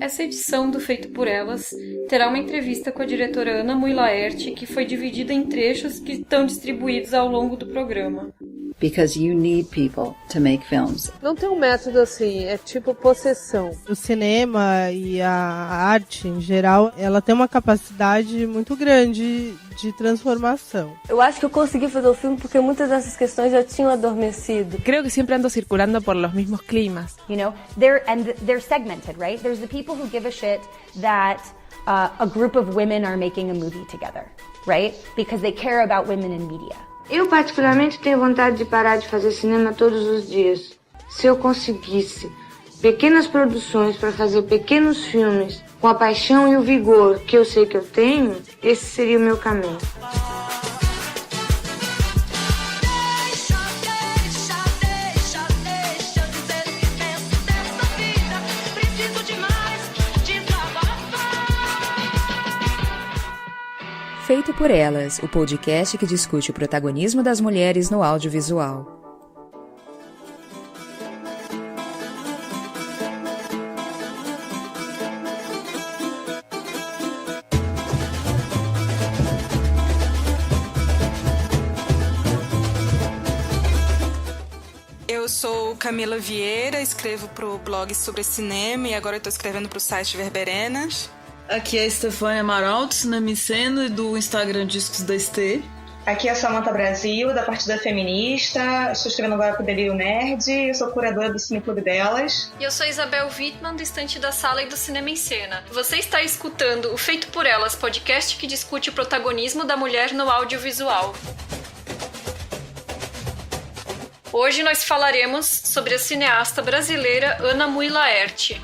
essa edição do Feito por Elas terá uma entrevista com a diretora Ana Mui Laerte, que foi dividida em trechos que estão distribuídos ao longo do programa. Because you need people to make films. Não tem um método assim, é tipo possessão. O cinema e a arte, em geral, ela tem uma capacidade muito grande de transformação. Eu acho que eu consegui fazer o filme porque muitas dessas questões já tinham adormecido. Creo que siempre ando circulando por los mismos climas. You know, they're segmented, right? There's the people who give a shit that a group of women are making a movie together, right? Because they care about women in media. Eu particularmente tenho vontade de parar de fazer cinema todos os dias. Se eu conseguisse pequenas produções para fazer pequenos filmes com a paixão e o vigor que eu sei que eu tenho, esse seria o meu caminho. Feito por Elas, o podcast que discute o protagonismo das mulheres no audiovisual. Eu sou Camila Vieira, escrevo para o blog sobre cinema e agora estou escrevendo para o site Verberenas. Aqui é a Stefânia Amaral, do Cinema em Cena e do Instagram Discos da ST. Aqui é a Samanta Brasil, da Partida Feminista. Estou escrevendo agora para o Delírio Nerd. Eu sou curadora do Cineclube delas. E eu sou Isabel Wittmann, do Estante da Sala e do Cinema em Cena. Você está escutando o Feito por Elas, podcast que discute o protagonismo da mulher no audiovisual. Hoje nós falaremos sobre a cineasta brasileira Ana Mui Laerte.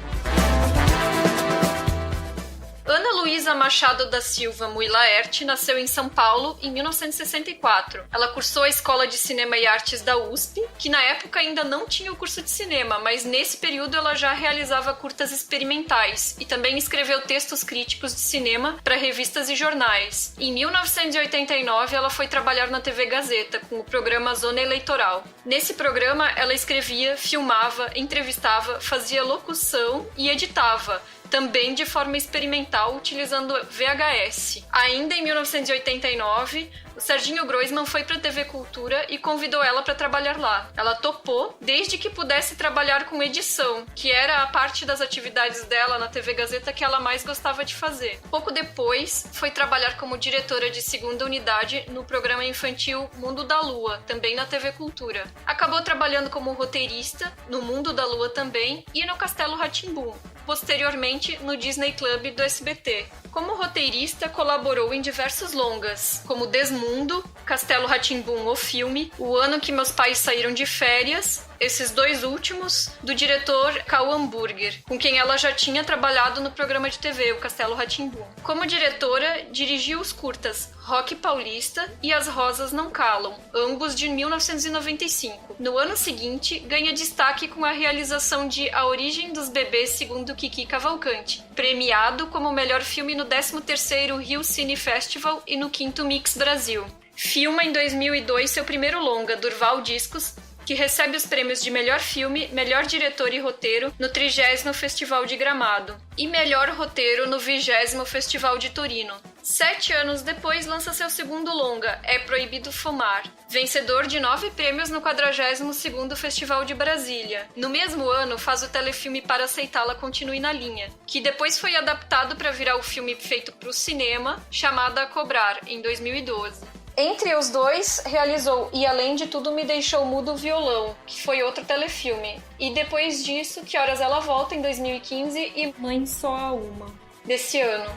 Ana Luísa Machado da Silva Mui Laerte nasceu em São Paulo em 1964. Ela cursou a Escola de Cinema e Artes da USP, que na época ainda não tinha o curso de cinema, mas nesse período ela já realizava curtas experimentais e também escreveu textos críticos de cinema para revistas e jornais. Em 1989 ela foi trabalhar na TV Gazeta com o programa Zona Eleitoral. Nesse programa ela escrevia, filmava, entrevistava, fazia locução e editava, também de forma experimental, utilizando VHS. Ainda em 1989, o Serginho Groisman foi para a TV Cultura e convidou ela para trabalhar lá. Ela topou, desde que pudesse trabalhar com edição, que era a parte das atividades dela na TV Gazeta que ela mais gostava de fazer. Pouco depois, foi trabalhar como diretora de segunda unidade no programa infantil Mundo da Lua, também na TV Cultura. Acabou trabalhando como roteirista no Mundo da Lua também e no Castelo Rá-Tim-Bum. Posteriormente, no Disney Club do SBT. Como roteirista, colaborou em diversos longas, como Desmundo, Castelo Rá-Tim-Bum, o filme, O Ano que Meus Pais Saíram de Férias, esses dois últimos, do diretor Karl Hamburger, com quem ela já tinha trabalhado no programa de TV, o Castelo Rá-Tim-Bum. Como diretora, dirigiu os curtas Rock Paulista e As Rosas Não Calam, ambos de 1995. No ano seguinte, ganha destaque com a realização de A Origem dos Bebês segundo Kiki Cavalcante, premiado como o melhor filme no 13º Rio Cine Festival e no 5º Mix Brasil. Filma em 2002 seu primeiro longa, Durval Discos, que recebe os prêmios de melhor filme, melhor diretor e roteiro no 30º Festival de Gramado e melhor roteiro no 20º Festival de Torino. 7 anos depois, lança seu segundo longa, É Proibido Fumar, vencedor de 9 prêmios no 42º Festival de Brasília. No mesmo ano, faz o telefilme Para Aceitá-la Continue na Linha, que depois foi adaptado para virar o filme feito para o cinema, chamado A Cobrar, em 2012. Entre os dois, realizou E Além de Tudo Me Deixou Mudo o Violão, que foi outro telefilme. E depois disso, Que Horas Ela Volta, em 2015, e Mãe Só Há Uma, desse ano.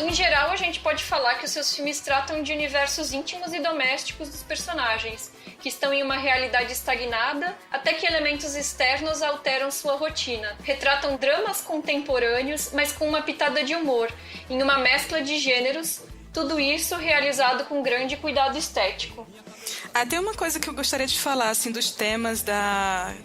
Em geral, a gente pode falar que os seus filmes tratam de universos íntimos e domésticos dos personagens, que estão em uma realidade estagnada, até que elementos externos alteram sua rotina. Retratam dramas contemporâneos, mas com uma pitada de humor, em uma mescla de gêneros, tudo isso realizado com grande cuidado estético. Tem uma coisa que eu gostaria de falar, assim, dos temas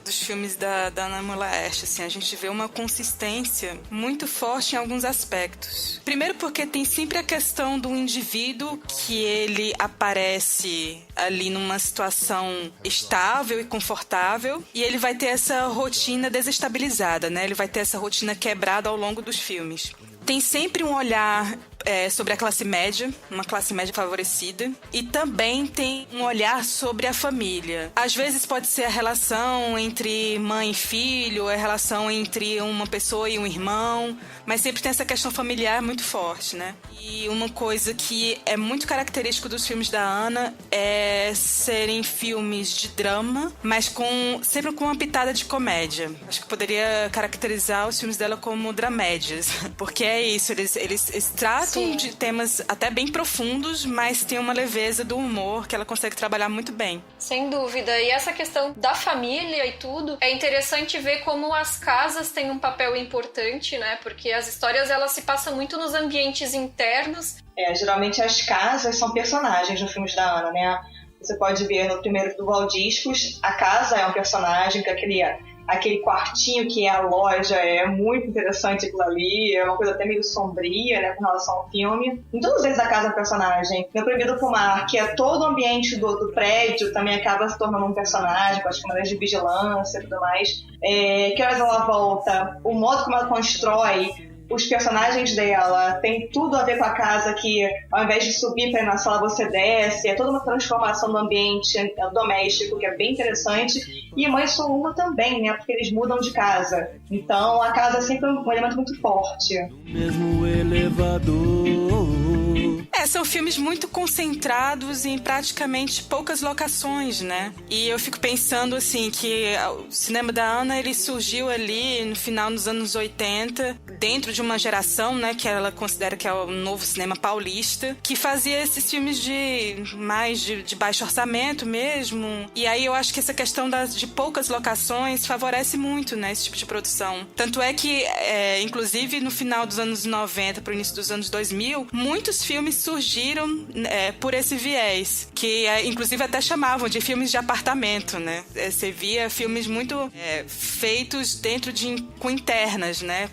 dos filmes da Ana Moulaert, assim, a gente vê uma consistência muito forte em alguns aspectos. Primeiro porque tem sempre a questão do indivíduo que ele aparece ali numa situação estável e confortável e ele vai ter essa rotina desestabilizada, né? Ele vai ter essa rotina quebrada ao longo dos filmes. Tem sempre um olhar sobre a classe média, uma classe média favorecida, e também tem um olhar sobre a família. Às vezes pode ser a relação entre mãe e filho, a relação entre uma pessoa e um irmão, mas sempre tem essa questão familiar muito forte, né? E uma coisa que é muito característico dos filmes da Ana é serem filmes de drama, mas sempre com uma pitada de comédia. Acho que poderia caracterizar os filmes dela como dramédias, porque é isso, eles tratam de temas até bem profundos, mas tem uma leveza do humor que ela consegue trabalhar muito bem. Sem dúvida. E essa questão da família e tudo, é interessante ver como as casas têm um papel importante, né? Porque as histórias, elas se passam muito nos ambientes internos. Geralmente as casas são personagens nos filmes da Ana, né? Você pode ver no primeiro do Valdiscos, a casa é um personagem, que aquele quartinho que é a loja, é muito interessante aquilo ali, é uma coisa até meio sombria, né, com relação ao filme. Em todos eles a casa é um personagem. No Proibido Fumar, que é todo o ambiente do prédio, também acaba se tornando um personagem, com as câmeras de vigilância e tudo mais. Que horas ela volta, o modo como ela constrói os personagens dela, tem tudo a ver com a casa, que ao invés de subir para ir na sala você desce, é toda uma transformação do ambiente doméstico que é bem interessante. E Mãe Sou Uma também, né, porque eles mudam de casa, então a casa é sempre um elemento muito forte. Mesmo elevador. São filmes muito concentrados em praticamente poucas locações, né? E eu fico pensando, assim, que o cinema da Ana, ele surgiu ali no final dos anos 80, dentro de uma geração, né, que ela considera que é o novo cinema paulista, que fazia esses filmes de baixo orçamento mesmo. E aí eu acho que essa questão de poucas locações favorece muito, né, esse tipo de produção. Tanto é que, inclusive, no final dos anos 90 para o início dos anos 2000, muitos filmes surgiram por esse viés, que inclusive até chamavam de filmes de apartamento, né? Você via filmes muito feitos dentro com internas, né?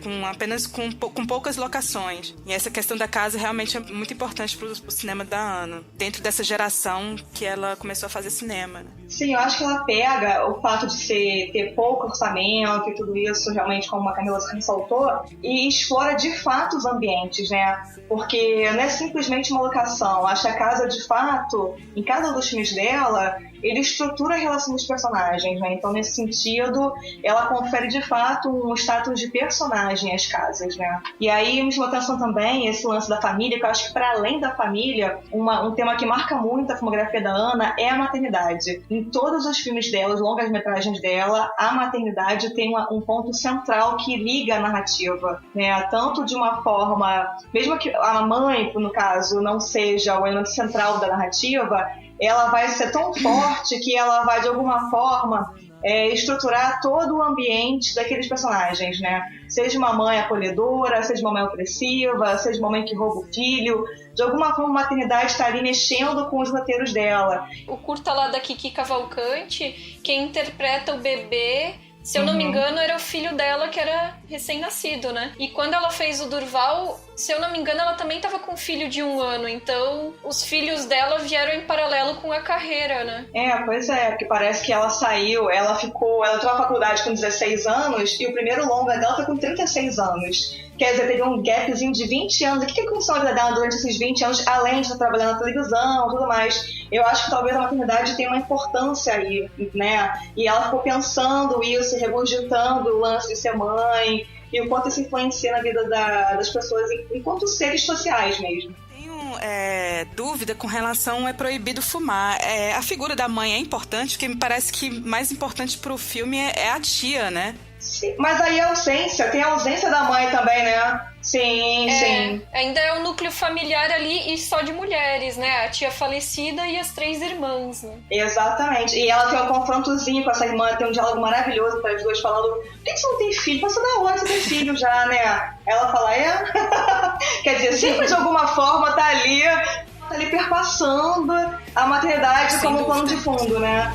Com poucas locações. E essa questão da casa realmente é muito importante pro cinema da Ana, dentro dessa geração que ela começou a fazer cinema, né? Sim, eu acho que ela pega o fato de ter pouco orçamento e tudo isso, realmente, como a Camila ressaltou, e explora de fato os ambientes, né? Porque não é simplesmente uma locação. Acho que a casa, de fato, em cada um dos filmes dela, ele estrutura a relação dos personagens, né? Então, nesse sentido, ela confere, de fato, um status de personagem às casas, né? E aí, me chamou a atenção também esse lance da família, que eu acho que, para além da família, um tema que marca muito a filmografia da Ana é a maternidade. Em todos os filmes dela, os longas-metragens dela, a maternidade tem um ponto central que liga a narrativa, né? Tanto de uma forma, mesmo que a mãe, no caso, não seja o elemento central da narrativa, ela vai ser tão forte que ela vai, de alguma forma, estruturar todo o ambiente daqueles personagens, né? Seja uma mãe acolhedora, seja uma mãe opressiva, seja uma mãe que rouba o filho. De alguma forma, a maternidade está ali mexendo com os roteiros dela. O curta lá da Kiki Cavalcante, quem interpreta o bebê, se eu não me engano, era o filho dela que era recém-nascido, né? E quando ela fez o Durval, se eu não me engano, ela também estava com um filho de 1 ano. Então, os filhos dela vieram em paralelo com a carreira, né? Pois é, porque parece que ela saiu, ela entrou na faculdade com 16 anos e o primeiro longa dela foi com 36 anos. Quer dizer, teve um gapzinho de 20 anos. O que aconteceu na vida dela durante esses 20 anos, além de estar trabalhando na televisão e tudo mais? Eu acho que talvez a maternidade tenha uma importância aí, né? E ela ficou pensando isso, regurgitando o lance de ser mãe e o quanto isso influencia na vida das pessoas enquanto seres sociais mesmo. Dúvida com relação ao Proibido Fumar. A figura da mãe é importante, porque me parece que mais importante pro filme é a tia, né? Sim, mas aí tem a ausência da mãe também, né? Sim. Ainda é um núcleo familiar ali e só de mulheres, né? A tia falecida e as 3 irmãs, né? Exatamente. E ela tem um confrontozinho com essa irmã, tem um diálogo maravilhoso para as duas falando: por que você não tem filho? Passou da hora, você tem filho já, né? Ela fala: Quer dizer, sempre de alguma forma tá ali perpassando a maternidade como pano de fundo, né?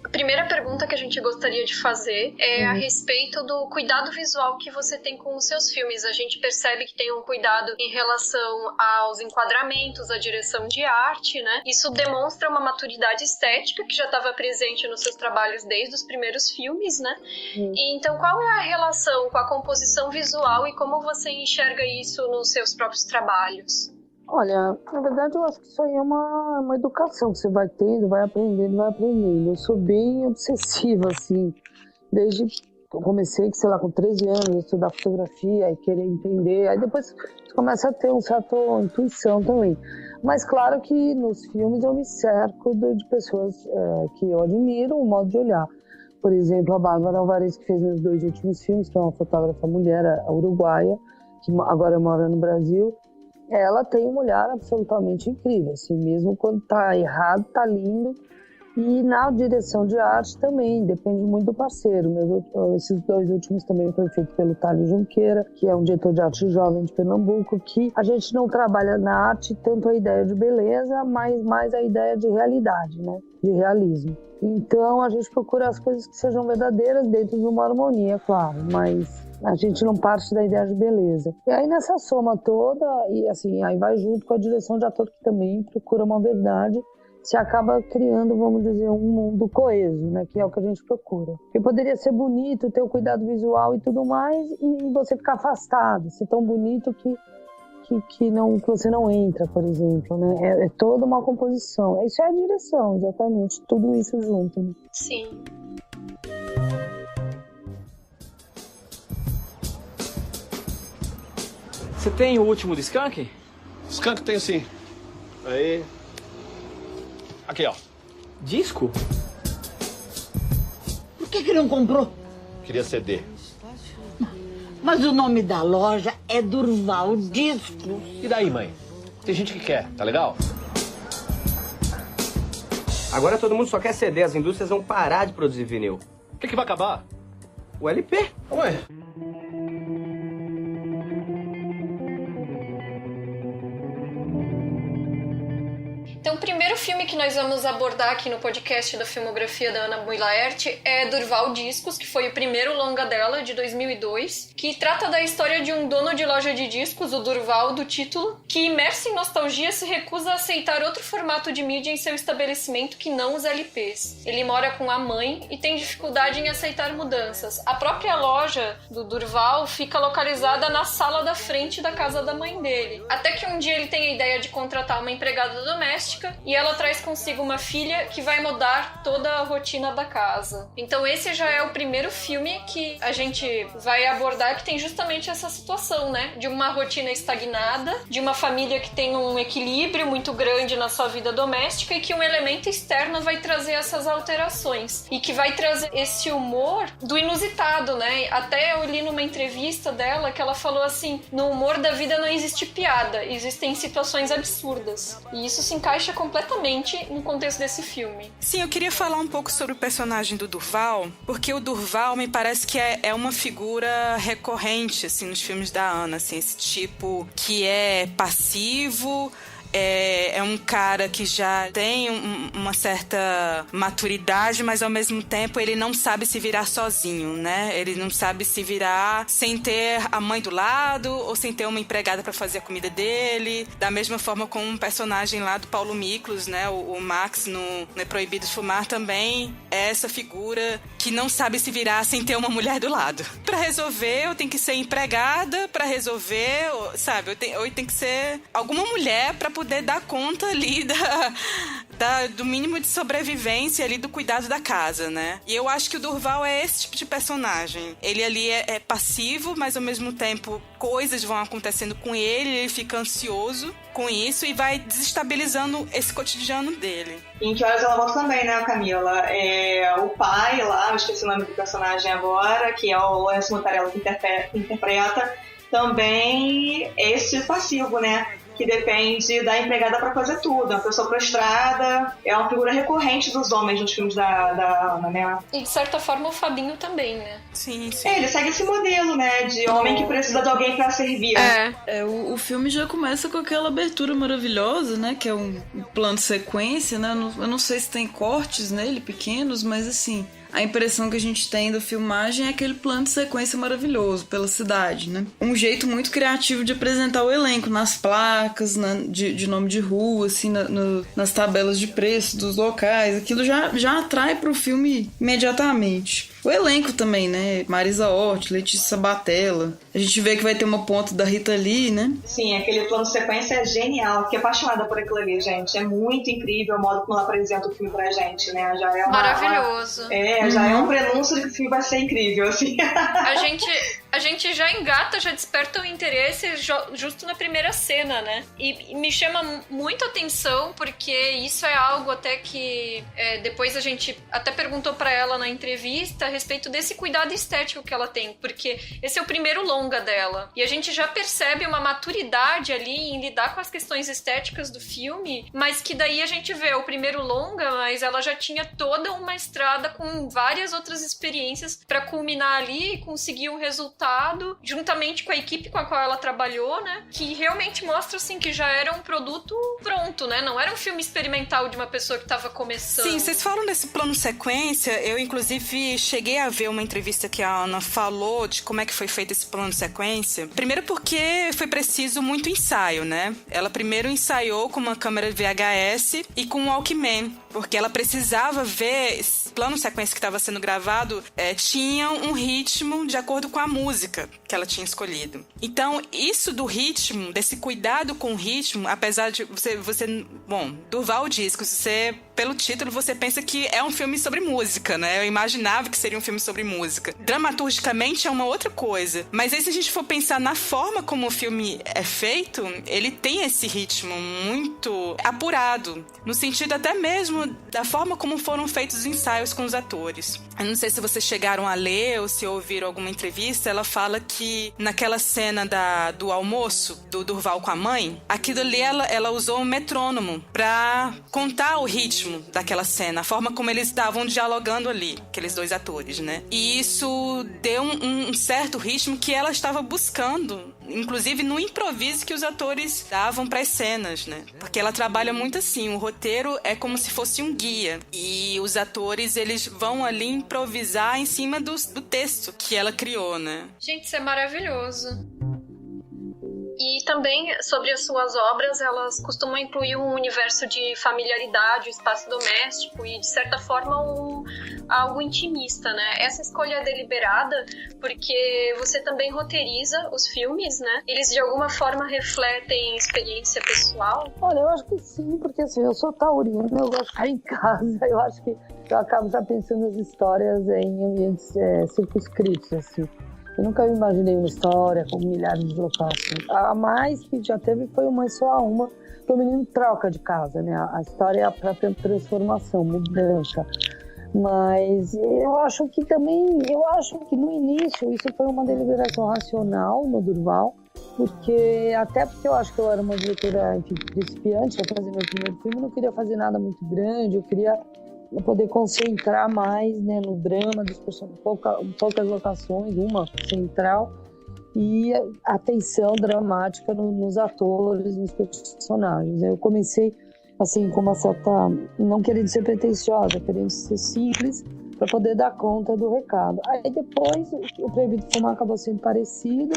A primeira pergunta que a gente gostaria de fazer é a respeito do cuidado visual que você tem com os seus filmes. A gente percebe que tem um cuidado em relação aos enquadramentos, à direção de arte, né? Isso demonstra uma maturidade estética que já estava presente nos seus trabalhos desde os primeiros filmes, né? E então, qual é a relação com a composição visual e como você enxerga isso nos seus próprios trabalhos? Olha, na verdade eu acho que isso aí é uma educação que você vai tendo, vai aprendendo. Eu sou bem obsessiva, assim, desde que eu comecei, sei lá, com 13 anos, a estudar fotografia e querer entender. Aí depois você começa a ter uma certa intuição também. Mas claro que nos filmes eu me cerco de pessoas que eu admiro, o modo de olhar. Por exemplo, a Bárbara Alvarez, que fez meus 2 últimos filmes, que é uma fotógrafa mulher, a uruguaia, que agora mora no Brasil. Ela tem um olhar absolutamente incrível, assim, mesmo quando tá errado, tá lindo. E na direção de arte também, depende muito do parceiro. Esses 2 últimos também foram feitos pelo Thales Junqueira, que é um diretor de arte jovem de Pernambuco, que a gente não trabalha na arte tanto a ideia de beleza, mas mais a ideia de realidade, né? De realismo. Então a gente procura as coisas que sejam verdadeiras dentro de uma harmonia, claro, mas a gente não parte da ideia de beleza. E aí nessa soma toda, e assim, aí vai junto com a direção de ator que também procura uma verdade, se acaba criando, vamos dizer, um mundo coeso, né, que é o que a gente procura. Porque poderia ser bonito, ter o cuidado visual e tudo mais, e você ficar afastado, ser tão bonito que você não entra, por exemplo, né? É toda uma composição. Isso é a direção, exatamente. Tudo isso junto, né? Sim. Você tem o último do Skank? Skank tenho sim. Aí. Aqui, ó. Disco? Por que não comprou? Queria CD. Mas o nome da loja é Durval Discos. E daí, mãe? Tem gente que quer, tá legal? Agora todo mundo só quer CD, as indústrias vão parar de produzir vinil. O que vai acabar? O LP. Ué? Então, o primeiro filme que nós vamos abordar aqui no podcast da filmografia da Ana Mui Laerte é Durval Discos, que foi o primeiro longa dela, de 2002, que trata da história de um dono de loja de discos, o Durval, do título, que, imerso em nostalgia, se recusa a aceitar outro formato de mídia em seu estabelecimento que não os LPs. Ele mora com a mãe e tem dificuldade em aceitar mudanças. A própria loja do Durval fica localizada na sala da frente da casa da mãe dele. Até que um dia ele tem a ideia de contratar uma empregada doméstica e ela traz consigo uma filha que vai mudar toda a rotina da casa. Então esse já é o primeiro filme que a gente vai abordar, que tem justamente essa situação, né? De uma rotina estagnada, de uma família que tem um equilíbrio muito grande na sua vida doméstica e que um elemento externo vai trazer essas alterações e que vai trazer esse humor do inusitado, né? Até eu li numa entrevista dela que ela falou assim: no humor da vida não existe piada, existem situações absurdas. E isso se encaixa completamente no contexto desse filme. Sim, eu queria falar um pouco sobre o personagem do Durval, porque o Durval me parece que é uma figura recorrente, assim, nos filmes da Ana, assim, esse tipo que é passivo, é um cara que já tem uma certa maturidade, mas ao mesmo tempo ele não sabe se virar sozinho, né? Ele não sabe se virar sem ter a mãe do lado ou sem ter uma empregada para fazer a comida dele. Da mesma forma como um personagem lá do Paulo Miklos, né? O Max no É Proibido Fumar também é essa figura que não sabe se virar sem ter uma mulher do lado. Para resolver, eu tenho que ser empregada, para resolver, sabe? Eu tenho que ser alguma mulher para poder dar conta ali do mínimo de sobrevivência ali, do cuidado da casa, né? E eu acho que o Durval é esse tipo de personagem. Ele ali é passivo, mas ao mesmo tempo coisas vão acontecendo com ele fica ansioso com isso e vai desestabilizando esse cotidiano dele. Em Que Horas Ela Volta também, né, Camila? O pai lá, eu esqueci o nome do personagem agora, que é o Lourenço Mutarello que interpreta, também esse passivo, né? que depende da empregada pra fazer tudo. Uma pessoa prostrada, é uma figura recorrente dos homens nos filmes da Ana, né? E de certa forma o Fabinho também, né? Sim, sim. Ele segue esse modelo, né? De homem que precisa de alguém pra servir. O filme já começa com aquela abertura maravilhosa, né? Que é um plano de sequência, né? Eu não sei se tem cortes nele, pequenos, mas assim... A impressão que a gente tem da filmagem é aquele plano de sequência maravilhoso pela cidade, né? Um jeito muito criativo de apresentar o elenco nas placas, de nome de rua, assim, nas tabelas de preço dos locais. Aquilo já atrai pro filme imediatamente. O elenco também, né? Marisa Hort, Letícia Sabatella. A gente vê que vai ter uma ponta da Rita Lee, né? Sim, aquele plano de sequência é genial. Fiquei apaixonada por aquilo ali, gente. É muito incrível o modo como ela apresenta o filme pra gente, né? Já é maravilhoso. Já é um prenúncio de que o filme vai ser incrível, assim. A gente já engata, já desperta o interesse justo na primeira cena, né? E me chama muito a atenção, porque isso é algo até que depois a gente até perguntou pra ela na entrevista a respeito desse cuidado estético que ela tem, porque esse é o primeiro longa dela. E a gente já percebe uma maturidade ali em lidar com as questões estéticas do filme, mas que daí a gente vê o primeiro longa, mas ela já tinha toda uma estrada com várias outras experiências pra culminar ali e conseguir um resultado, juntamente com a equipe com a qual ela trabalhou, né? Que realmente mostra, assim, que já era um produto pronto, né? Não era um filme experimental de uma pessoa que tava começando. Sim, vocês falam desse plano sequência. Eu, inclusive, cheguei a ver uma entrevista que a Ana falou de como é que foi feito esse plano sequência. Primeiro porque foi preciso muito ensaio, né? Ela primeiro ensaiou com uma câmera VHS e com um Walkman, porque ela precisava ver esse plano sequência que estava sendo gravado, tinha um ritmo de acordo com a música que ela tinha escolhido. Então, isso do ritmo, desse cuidado com o ritmo, apesar de Durval Discos, pelo título, você pensa que é um filme sobre música, né? Eu imaginava que seria um filme sobre música. Dramaturgicamente é uma outra coisa. Mas aí, se a gente for pensar na forma como o filme é feito, ele tem esse ritmo muito apurado, no sentido até mesmo da forma como foram feitos os ensaios com os atores. Eu não sei se vocês chegaram a ler ou se ouviram alguma entrevista, ela fala que naquela cena do almoço, do Durval com a mãe, aquilo ali ela usou um metrônomo pra contar o ritmo daquela cena, a forma como eles estavam dialogando ali, aqueles dois atores, né? E isso deu um certo ritmo que ela estava buscando, inclusive no improviso que os atores davam para as cenas, né? Porque ela trabalha muito assim, o roteiro é como se fosse um guia e os atores, eles vão ali improvisar em cima do texto que ela criou, né? Gente, isso é maravilhoso. E também, sobre as suas obras, elas costumam incluir um universo de familiaridade, espaço doméstico e, de certa forma, algo intimista, né? Essa escolha é deliberada porque você também roteiriza os filmes, né? Eles, de alguma forma, refletem experiência pessoal? Olha, eu acho que sim, porque assim, eu sou taurina, eu gosto de ficar em casa, eu acho que eu acabo já pensando as histórias em ambientes circunscritos, assim. Eu nunca imaginei uma história com milhares de locações. A mais que já teve foi só uma, que o menino troca de casa, né? A história é a própria transformação, mudança. Mas eu acho que no início isso foi uma deliberação racional no Durval, até porque eu acho que eu era uma diretora principiante, ia fazer meu primeiro filme, eu não queria fazer nada muito grande, eu queria poder concentrar mais, né, no drama dos personagens, poucas locações, uma central, e atenção dramática nos atores, nos personagens. Eu comecei assim com uma certa, não querendo ser pretensiosa, querendo ser simples para poder dar conta do recado. Aí depois o Proibido Fumar acabou sendo parecido,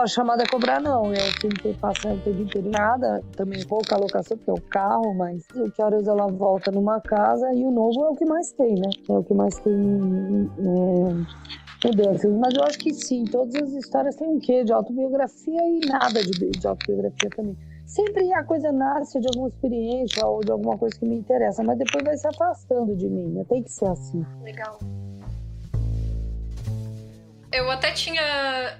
a Chamada a Cobrar não, o filme que passa o tempo inteiro nada, também pouca locação, porque é o carro, mas o Que Horas Ela Volta numa casa, e o novo é o que mais tem, né? É o que mais tem mudanças. Mas eu acho que sim, todas as histórias têm um quê de autobiografia e nada de autobiografia também. Sempre a coisa nasce de alguma experiência ou de alguma coisa que me interessa, mas depois vai se afastando de mim, né? Tem que ser assim. Legal.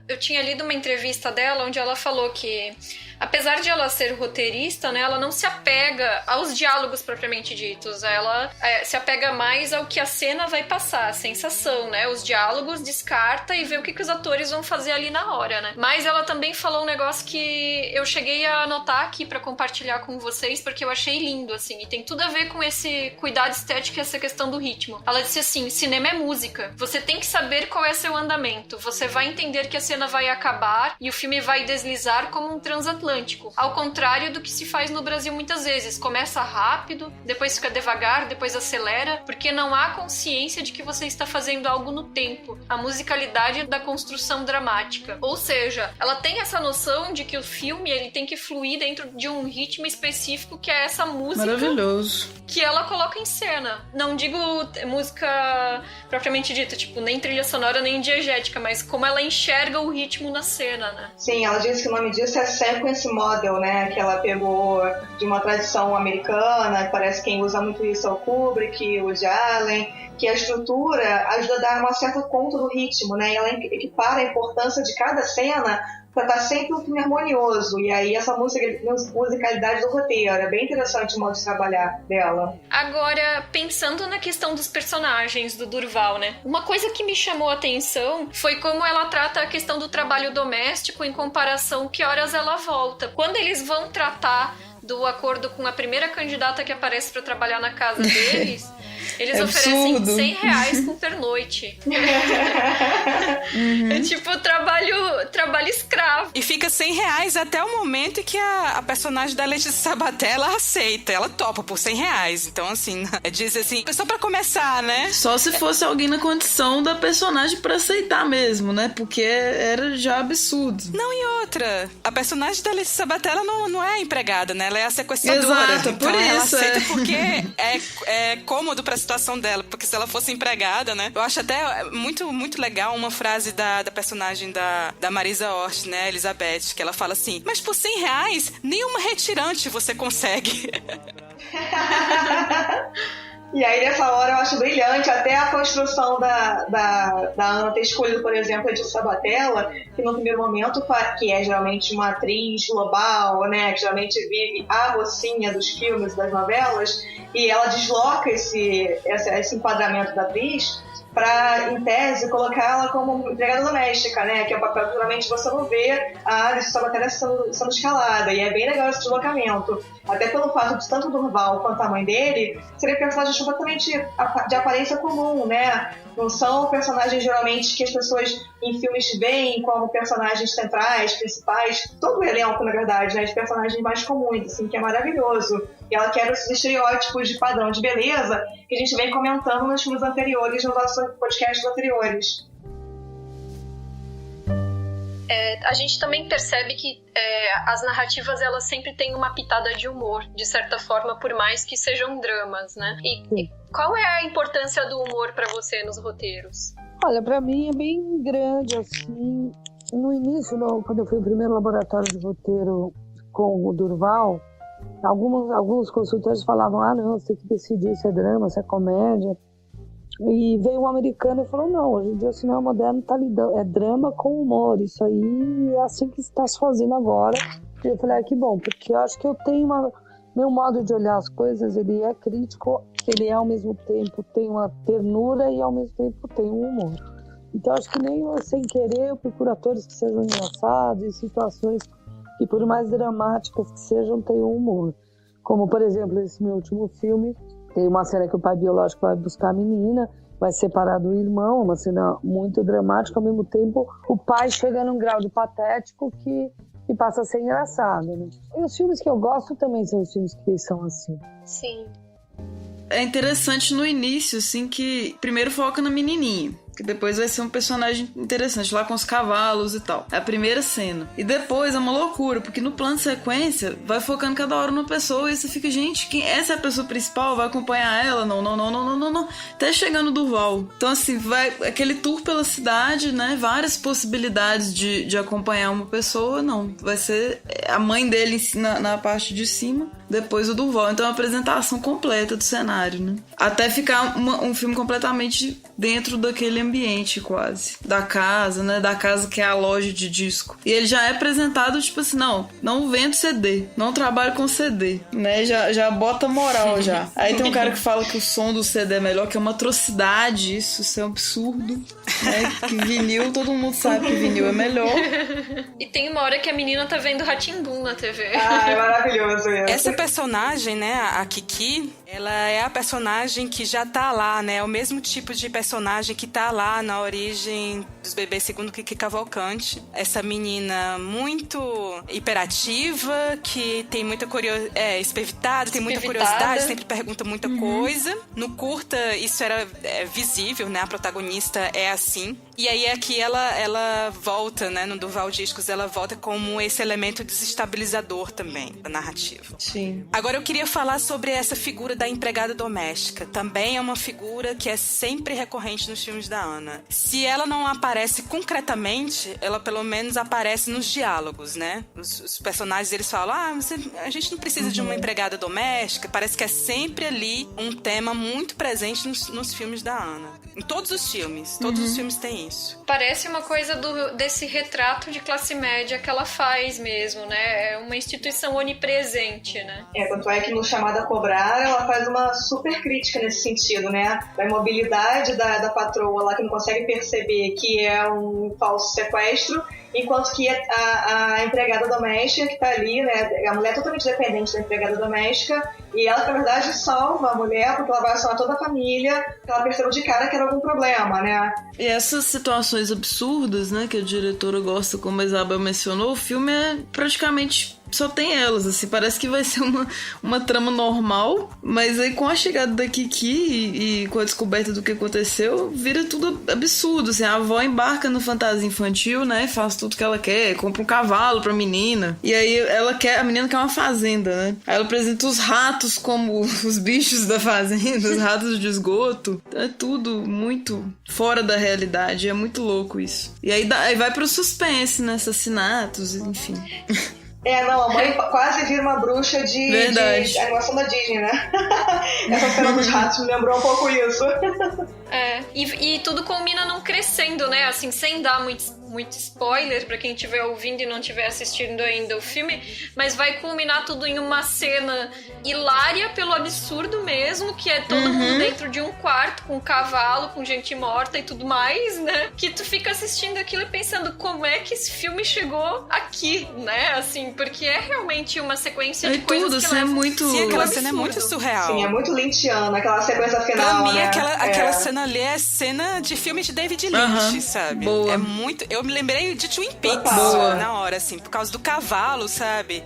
Eu tinha lido uma entrevista dela onde ela falou que apesar de ela ser roteirista, né, ela não se apega aos diálogos propriamente ditos, ela se apega mais ao que a cena vai passar, a sensação, né, os diálogos descarta e vê o que os atores vão fazer ali na hora, né. Mas ela também falou um negócio que eu cheguei a anotar aqui pra compartilhar com vocês, porque eu achei lindo, assim, e tem tudo a ver com esse cuidado estético e essa questão do ritmo. Ela disse assim, cinema é música, você tem que saber qual é seu andamento, você vai entender que a cena vai acabar e o filme vai deslizar como um transatlântico, ao contrário do que se faz no Brasil muitas vezes, começa rápido, depois fica devagar, depois acelera, porque não há consciência de que você está fazendo algo no tempo, a musicalidade da construção dramática. Ou seja, ela tem essa noção de que o filme ele tem que fluir dentro de um ritmo específico, que é essa música maravilhoso que ela coloca em cena. Não digo música propriamente dita, tipo, nem trilha sonora nem diegética, mas como ela enxerga o ritmo na cena, né? Sim, ela disse que o nome disso é sequence model, né? Que ela pegou de uma tradição americana, parece que quem usa muito isso é o Kubrick, o Woody Allen, que a estrutura ajuda a dar uma certa conta do ritmo, né? E ela equipara a importância de cada cena para estar sempre um filme harmonioso. E aí essa musicalidade do roteiro é bem interessante o modo de trabalhar dela. Agora, pensando na questão dos personagens do Durval, né? Uma coisa que me chamou a atenção foi como ela trata a questão do trabalho doméstico em comparação que horas ela volta. Quando eles vão tratar do acordo com a primeira candidata que aparece para trabalhar na casa deles, eles oferecem R$100 por pernoite. É tipo trabalho escravo. E fica R$100 até o momento em que a personagem da Letícia Sabatella aceita. Ela topa por R$100. Então, assim, diz assim, só pra começar, né? Só se fosse alguém na condição da personagem pra aceitar mesmo, né? Porque era já absurdo. Não, e outra, a personagem da Letícia Sabatella não é empregada, né? Ela é a sequestradora. Exato, então por ela isso. aceita porque é cômodo pra situação dela. Porque se ela fosse empregada, né? Eu acho até muito, muito legal uma frase da personagem da Marisa Hort, né? Elizabeth, que ela fala assim, mas por R$100, nenhuma retirante você consegue. E aí, nessa hora, eu acho brilhante até a construção da Ana ter escolhido, por exemplo, a Letícia Sabatella, que no primeiro momento, que é geralmente uma atriz global, né, que geralmente vive a mocinha dos filmes, das novelas, e ela desloca esse enquadramento da atriz para, em tese, colocá-la como empregada doméstica, né? Que é um papel que geralmente você não vê a Letícia Sabatella sendo escalada. E é bem legal esse deslocamento. Até pelo fato de tanto Durval quanto a mãe dele serem personagens completamente de aparência comum, né? Não são personagens geralmente que as pessoas em filmes veem como personagens centrais, principais. Todo o elenco, na verdade, né? De personagens mais comuns, assim, que é maravilhoso. E ela quebra esses estereótipos de padrão de beleza que a gente vem comentando nos filmes anteriores, nos nossos podcasts anteriores. A gente também percebe que as narrativas elas sempre têm uma pitada de humor, de certa forma, por mais que sejam dramas, né? E qual é a importância do humor para você nos roteiros? Olha, para mim é bem grande, assim. No início, quando eu fui no primeiro laboratório de roteiro com o Durval, alguns consultores falavam, não, você tem que decidir se é drama, se é comédia. E veio um americano e falou, não, hoje em dia o cinema moderno tá lidando, é drama com humor, isso aí é assim que está se fazendo agora. E eu falei, que bom, porque eu acho que eu tenho meu modo de olhar as coisas, ele é crítico, ele ao mesmo tempo tem uma ternura e ao mesmo tempo tem um humor. Então acho que nem sem querer eu procuro atores que sejam engraçados, em situações que por mais dramáticas que sejam, tem um humor. Como, por exemplo, esse meu último filme, tem uma cena que o pai biológico vai buscar a menina, vai separar do irmão, uma cena muito dramática, ao mesmo tempo o pai chega num grau de patético que passa a ser engraçado, né? E os filmes que eu gosto também são os filmes que são assim. Sim. É interessante no início, assim, que primeiro foca na menininha, que depois vai ser um personagem interessante, lá com os cavalos e tal. É a primeira cena. E depois é uma loucura, porque no plano de sequência vai focando cada hora numa pessoa e você fica, gente, essa é a pessoa principal? Vai acompanhar ela? Não. Até chegando no Durval. Então, assim, vai aquele tour pela cidade, né? Várias possibilidades de acompanhar uma pessoa. Não, vai ser a mãe dele na parte de cima, depois o Durval. Então é uma apresentação completa do cenário, né? Até ficar um filme completamente dentro daquele ambiente quase, da casa, né, da casa que é a loja de disco. E ele já é apresentado, tipo assim, não vendo CD, não trabalho com CD, né, já bota moral já. Aí tem um cara que fala que o som do CD é melhor, que é uma atrocidade, isso é um absurdo, né, que vinil, todo mundo sabe que vinil é melhor. E tem uma hora que a menina tá vendo Rá-Tim-Bum na TV. Ah, é maravilhoso isso. Essa personagem, né, a Kiki, ela é a personagem que já tá lá, né? É o mesmo tipo de personagem que tá lá na origem dos Bebês Segundo Kiki Cavalcante. Essa menina muito hiperativa, que tem muita espivitada, tem muita curiosidade, sempre pergunta muita coisa. No curta, isso era visível, né? A protagonista é assim. E aí aqui ela volta, né? No Durval Discos, ela volta como esse elemento desestabilizador também da narrativa. Sim. Agora eu queria falar sobre essa figura da empregada doméstica. Também é uma figura que é sempre recorrente nos filmes da Anna. Se ela não aparece concretamente, ela pelo menos aparece nos diálogos, né? Os personagens, eles falam, a gente não precisa de uma empregada doméstica. Parece que é sempre ali um tema muito presente nos filmes da Anna. Em todos os filmes têm isso. Parece uma coisa desse retrato de classe média que ela faz mesmo, né? É uma instituição onipresente, né? Tanto é que no Chamada a Cobrar, ela faz uma super crítica nesse sentido, né? Da imobilidade da patroa lá, que não consegue perceber que é um falso sequestro, enquanto que a empregada doméstica que tá ali, né? A mulher é totalmente dependente da empregada doméstica, e ela, na verdade, salva a mulher porque ela vai salvar toda a família, ela percebeu de cara que era algum problema, né? E essas situações absurdas, né, que a diretora gosta, como a Isabel mencionou, o filme é praticamente... só tem elas, assim, parece que vai ser uma trama normal, mas aí com a chegada da Kiki e com a descoberta do que aconteceu, vira tudo absurdo, assim, a avó embarca no fantasia infantil, né, faz tudo que ela quer, compra um cavalo pra menina, e aí a menina quer uma fazenda, né, aí ela apresenta os ratos como os bichos da fazenda, os ratos de esgoto, é tudo muito fora da realidade, é muito louco isso. E aí vai pro suspense, né, assassinatos, enfim... a mãe quase vira uma bruxa de animação da Disney, né? Essa cena dos ratos me lembrou um pouco isso. E tudo culmina num crescendo, né? Assim, sem dar muito spoiler pra quem estiver ouvindo e não estiver assistindo ainda o filme, mas vai culminar tudo em uma cena hilária pelo absurdo mesmo, que é todo mundo dentro de um quarto com um cavalo, com gente morta e tudo mais, né? Que tu fica assistindo aquilo e pensando como é que esse filme chegou aqui, né? Assim, porque é realmente uma sequência de coisas que é muito... Sim, aquela cena é muito surreal. Sim, é muito lynchiana, aquela sequência final, pra mim, né? aquela cena ali é cena de filme de David Lynch, sabe? Boa. É muito... Eu me lembrei de Twin Peaks na hora, assim, por causa do cavalo, sabe?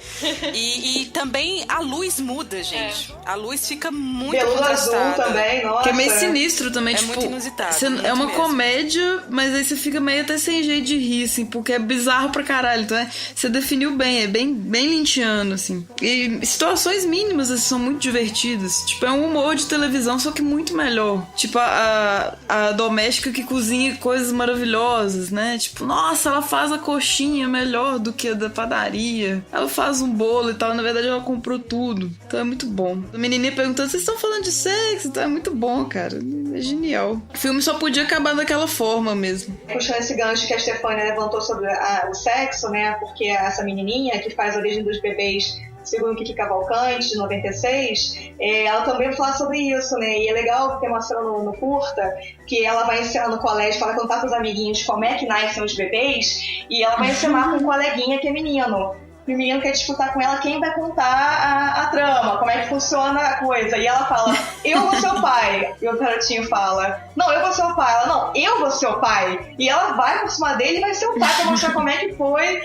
E também a luz muda, gente. A luz fica muito contrastada. Azul também, nossa. Que é meio sinistro também, é tipo... muito inusitado. É uma mesmo. Comédia, mas aí você fica meio até sem jeito de rir, assim, porque é bizarro pra caralho. Então você definiu bem, é bem lynchiano, assim. E situações mínimas, assim, são muito divertidas. Tipo, é um humor de televisão, só que muito melhor. Tipo, a doméstica que cozinha coisas maravilhosas, né? Tipo, nossa, ela faz a coxinha melhor do que a da padaria. Ela faz um bolo e tal. Na verdade, ela comprou tudo. Então é muito bom. A menininha perguntando, vocês estão falando de sexo? Então é muito bom, cara. É genial. O filme só podia acabar daquela forma mesmo. Puxando esse gancho que a Stefania levantou sobre o sexo, né? Porque essa menininha que faz a origem dos bebês segundo Kiki Cavalcante, de 96, ela também fala sobre isso, né? E é legal ter uma cena no curta que ela vai ensinar no colégio, fala contar com os amiguinhos como é que nascem os bebês, e ela vai ensinar com um coleguinha que é menino. E o menino quer disputar com ela quem vai contar a trama, como é que funciona a coisa. E ela fala, eu vou ser o pai. E o garotinho fala, não, eu vou ser o pai. Ela, não, eu vou ser o pai. E ela vai por cima dele e vai ser o pai pra mostrar como é que foi,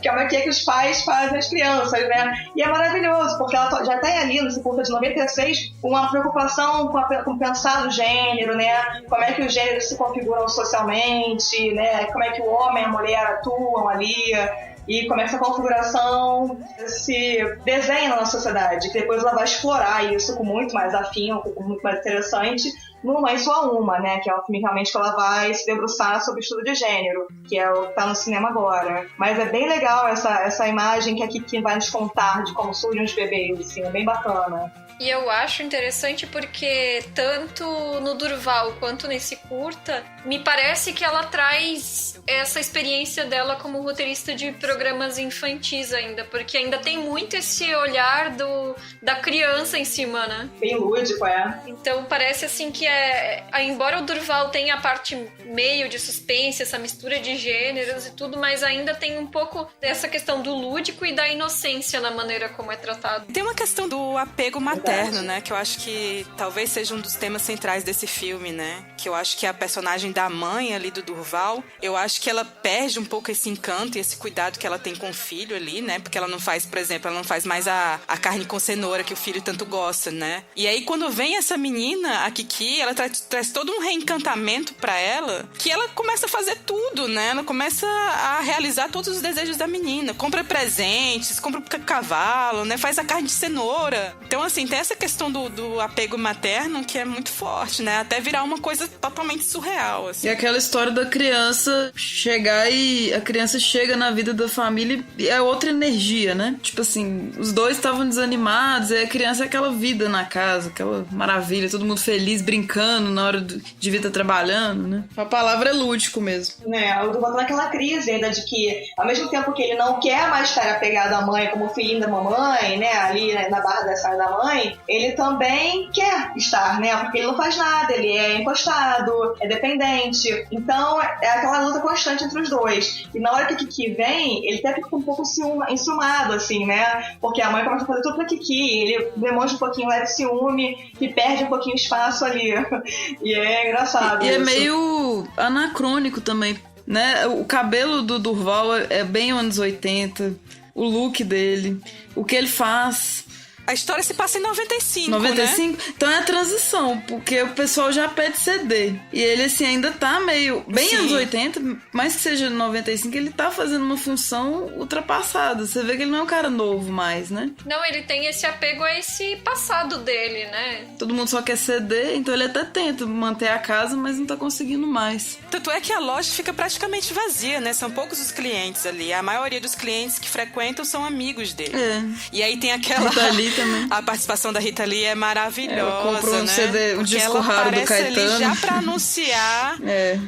como é que os pais fazem as crianças, né? E é maravilhoso, porque ela já tem ali, nesse curta de 96, uma preocupação com pensar no gênero, né? Como é que os gêneros se configuram socialmente, né? Como é que o homem e a mulher atuam ali, e como essa configuração se desenha na nossa sociedade, que depois ela vai explorar isso com muito mais afinco, com muito mais interessante no Mãe Sua Uma, né? Que é o filme realmente que ela vai se debruçar sobre o estudo de gênero, que é o que tá no cinema agora. Mas é bem legal essa imagem que a Kiki vai nos contar de como surgem os bebês, assim, é bem bacana. E eu acho interessante porque tanto no Durval quanto nesse curta, me parece que ela traz essa experiência dela como roteirista de programas infantis ainda, porque ainda tem muito esse olhar da criança em cima, né? Bem lúdico, é. Então parece assim que embora o Durval tenha a parte meio de suspense, essa mistura de gêneros e tudo, mas ainda tem um pouco dessa questão do lúdico e da inocência na maneira como é tratado. Tem uma questão do apego materno, né? Que eu acho que talvez seja um dos temas centrais desse filme, né? Que eu acho que a personagem da mãe ali do Durval, eu acho que ela perde um pouco esse encanto e esse cuidado que ela tem com o filho ali, né? Porque ela não faz, por exemplo, ela não faz mais a carne com cenoura que o filho tanto gosta, né? E aí quando vem essa menina, a Kiki, ela traz todo um reencantamento pra ela, que ela começa a fazer tudo, né? Ela começa a realizar todos os desejos da menina. Compra presentes, compra cavalo, né? Faz a carne de cenoura. Então, assim, tem essa questão do apego materno que é muito forte, né? Até virar uma coisa totalmente surreal, assim. E aquela história da criança chegar e a criança chega na vida da família e é outra energia, né? Tipo assim, os dois estavam desanimados e a criança é aquela vida na casa, aquela maravilha, todo mundo feliz, brincando na hora de vir estar trabalhando, né? A palavra é lúdico mesmo. Eu tô falando naquela crise ainda de que, ao mesmo tempo que ele não quer mais estar apegado à mãe como filhinho da mamãe, né? Ali na barra da saia da mãe, ele também quer estar, né? Porque ele não faz nada, ele é encostado, é dependente. Então, é aquela luta constante entre os dois. E na hora que a Kiki vem, ele até fica um pouco enciumado, assim, né? Porque a mãe começa a fazer tudo pra Kiki, ele demonstra um pouquinho leve ciúme, que perde um pouquinho espaço ali. E é engraçado. E é meio anacrônico também, né? O cabelo do Durval é bem anos 80, o look dele, o que ele faz. A história se passa em 95, 95? Né? Então é a transição, porque o pessoal já pede CD. E ele, assim, ainda tá meio... Bem anos 80, mais que seja 95, ele tá fazendo uma função ultrapassada. Você vê que ele não é um cara novo mais, né? Não, ele tem esse apego a esse passado dele, né? Todo mundo só quer CD, então ele até tenta manter a casa, mas não tá conseguindo mais. Tanto é que a loja fica praticamente vazia, né? São poucos os clientes ali. A maioria dos clientes que frequentam são amigos dele. É. E aí tem aquela... Rita Lee também. A participação da Rita Lee é maravilhosa, ela comprou um né? CD, um disco raro do Caetano. Ali já pra anunciar.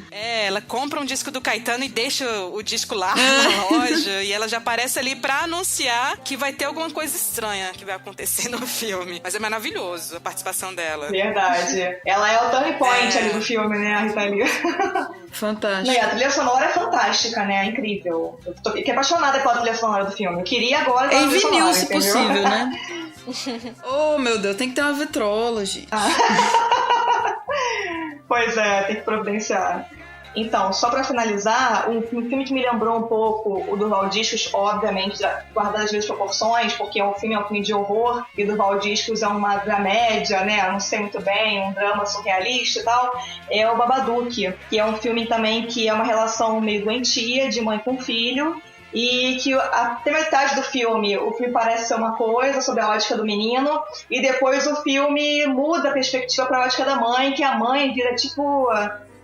Ela compra um disco do Caetano e deixa o disco lá na loja. E ela já aparece ali pra anunciar que vai ter alguma coisa estranha que vai acontecer no filme. Mas é maravilhoso a participação dela. Verdade. Ela é o turning point ali do filme, né, a Rita Lee? Fantástico. E a trilha sonora é fantástica, né? É incrível. Eu fiquei apaixonada pela trilha sonora do filme. Eu queria agora... Em vinil, se possível, né? Oh, meu Deus, tem que ter uma vitrola, gente. Pois é, tem que providenciar. Então, só pra finalizar, um filme que me lembrou um pouco o Durval Discos, obviamente, guardado as devidas proporções, porque o filme é um filme de horror e o Durval Discos é uma dramédia, né? Não sei muito bem, um drama surrealista e tal. É o Babadook, que é um filme também que é uma relação meio doentia de mãe com filho. E que até metade do filme, o filme parece ser uma coisa sobre a ótica do menino, e depois o filme muda a perspectiva para a ótica da mãe, que a mãe vira tipo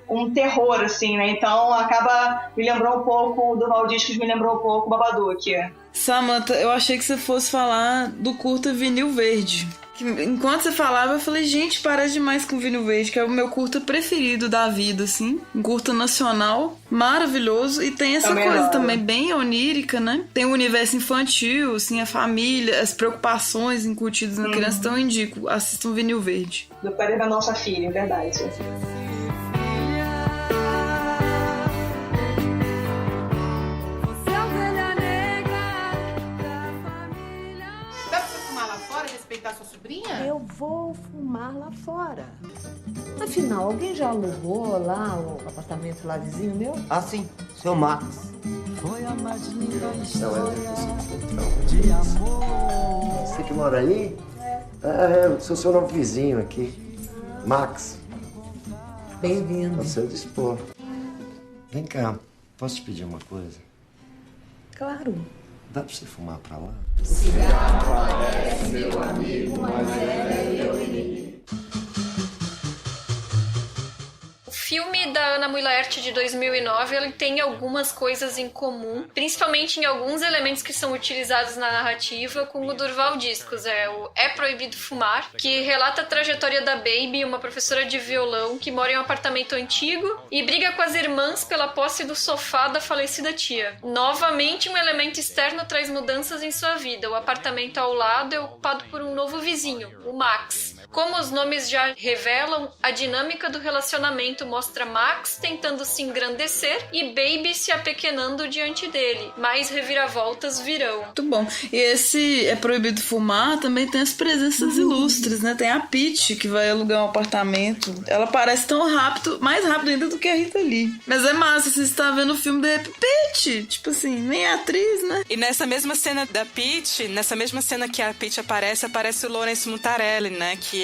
um terror, assim, né? Então acaba, me lembrou um pouco do Valdiscos, me lembrou um pouco o Babadook. Samantha, eu achei que você fosse falar do curta Vinil Verde. Enquanto você falava, eu falei, gente, parece demais com Vinil Verde, que é o meu curta preferido da vida, assim. Um curta nacional, maravilhoso. E tem essa coisa também bem onírica, né? Tem o universo infantil, assim, a família, as preocupações incutidas na criança. Então eu indico, assistam Vinil Verde. Do Pérez da Nossa Filha, é verdade. Respeitar sua sobrinha? Eu vou fumar lá fora. Afinal, alguém já alugou lá o apartamento lá vizinho meu? Ah, sim. Seu Max. Foi a mais linda história de amor. Você que mora aí? Eu sou seu novo vizinho aqui. Max. Bem-vindo. Ao seu dispor. Vem cá, posso te pedir uma coisa? Claro. Dá pra você fumar pra lá? Cigarro parece meu amigo, mas é meu inimigo. Mui Laerte de 2009, ele tem algumas coisas em comum, principalmente em alguns elementos que são utilizados na narrativa, com o Durval Discos. O É Proibido Fumar, que relata a trajetória da Baby, uma professora de violão que mora em um apartamento antigo e briga com as irmãs pela posse do sofá da falecida tia. Novamente, um elemento externo traz mudanças em sua vida. O apartamento ao lado é ocupado por um novo vizinho, o Max. Como os nomes já revelam, a dinâmica do relacionamento mostra Max tentando se engrandecer e Baby se apequenando diante dele. Mais reviravoltas virão. Muito bom. E esse É Proibido Fumar também tem as presenças ilustres, né? Tem a Peach, que vai alugar um apartamento. Ela parece tão rápido, mais rápido ainda do que a Rita Lee. Mas é massa, você está vendo o filme da Peach. Tipo assim, nem é atriz, né? E nessa mesma cena da Peach, nessa mesma cena que a Peach aparece o Lawrence Mutarelli, né? Que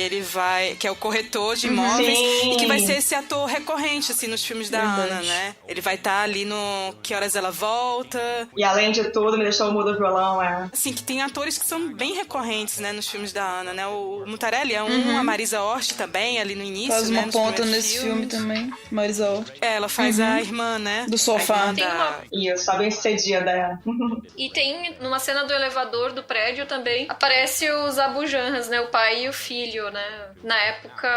é o corretor de imóveis. Sim. E que vai ser esse ator recorrente, assim, nos filmes da Ana, né? Ele vai estar ali no Que Horas Ela Volta. E além de tudo, me deixou o mudo violão, Assim, que tem atores que são bem recorrentes, né, nos filmes da Ana, né? O Mutarelli é um, a Marisa Hort também, ali no início, faz né? uma ponta nesse filme também, Marisa Hort. Ela faz a irmã, né? Do sofá. Isso, a bem-sucedida. E tem, numa cena do elevador do prédio também, aparece os Abujanras, né? O pai e o filho, né? Na época,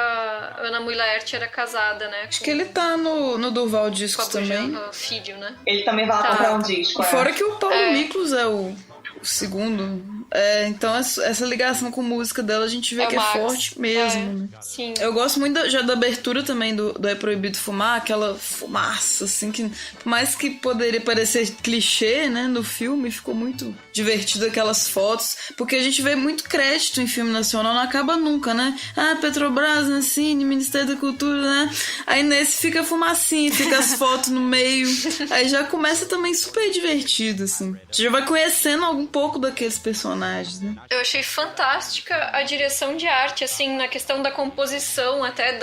Ana Mui Laerte era casada, né? Acho que ele tá no Durval Discos também. Filho, né? Ele também vai lá comprar um disco. Fora que o Paulo Miklos é o segundo. Então essa ligação com música dela a gente vê que Max. é forte mesmo. Né? Sim. Eu gosto muito já da abertura também do É Proibido Fumar, aquela fumaça, assim, que por mais que poderia parecer clichê, né, no filme, ficou muito divertido aquelas fotos, porque a gente vê muito crédito em filme nacional, não acaba nunca, né? Petrobras, né, Cine, Ministério da Cultura, né? Aí nesse fica fumacinha, fica as fotos no meio, aí já começa também super divertido, assim. Você já vai conhecendo um pouco daqueles personagens. Né? Eu achei fantástica a direção de arte, assim, na questão da composição, até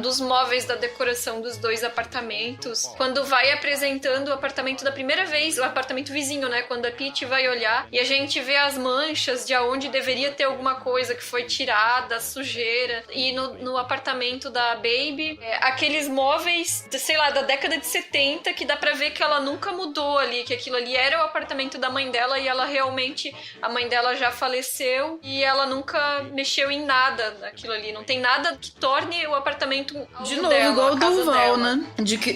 dos móveis, da decoração dos dois apartamentos. Quando vai apresentando o apartamento da primeira vez, o apartamento vizinho, né? Quando a Peach vai olhar e a gente vê as manchas de onde deveria ter alguma coisa que foi tirada, sujeira. E no apartamento da Baby, aqueles móveis, sei lá, da década de 70, que dá pra ver que ela nunca mudou ali, que aquilo ali era o apartamento da mãe dela e ela realmente... A mãe dela já faleceu e ela nunca mexeu em nada daquilo ali. Não tem nada que torne o apartamento de novo, dela, igual o Durval, dela. né?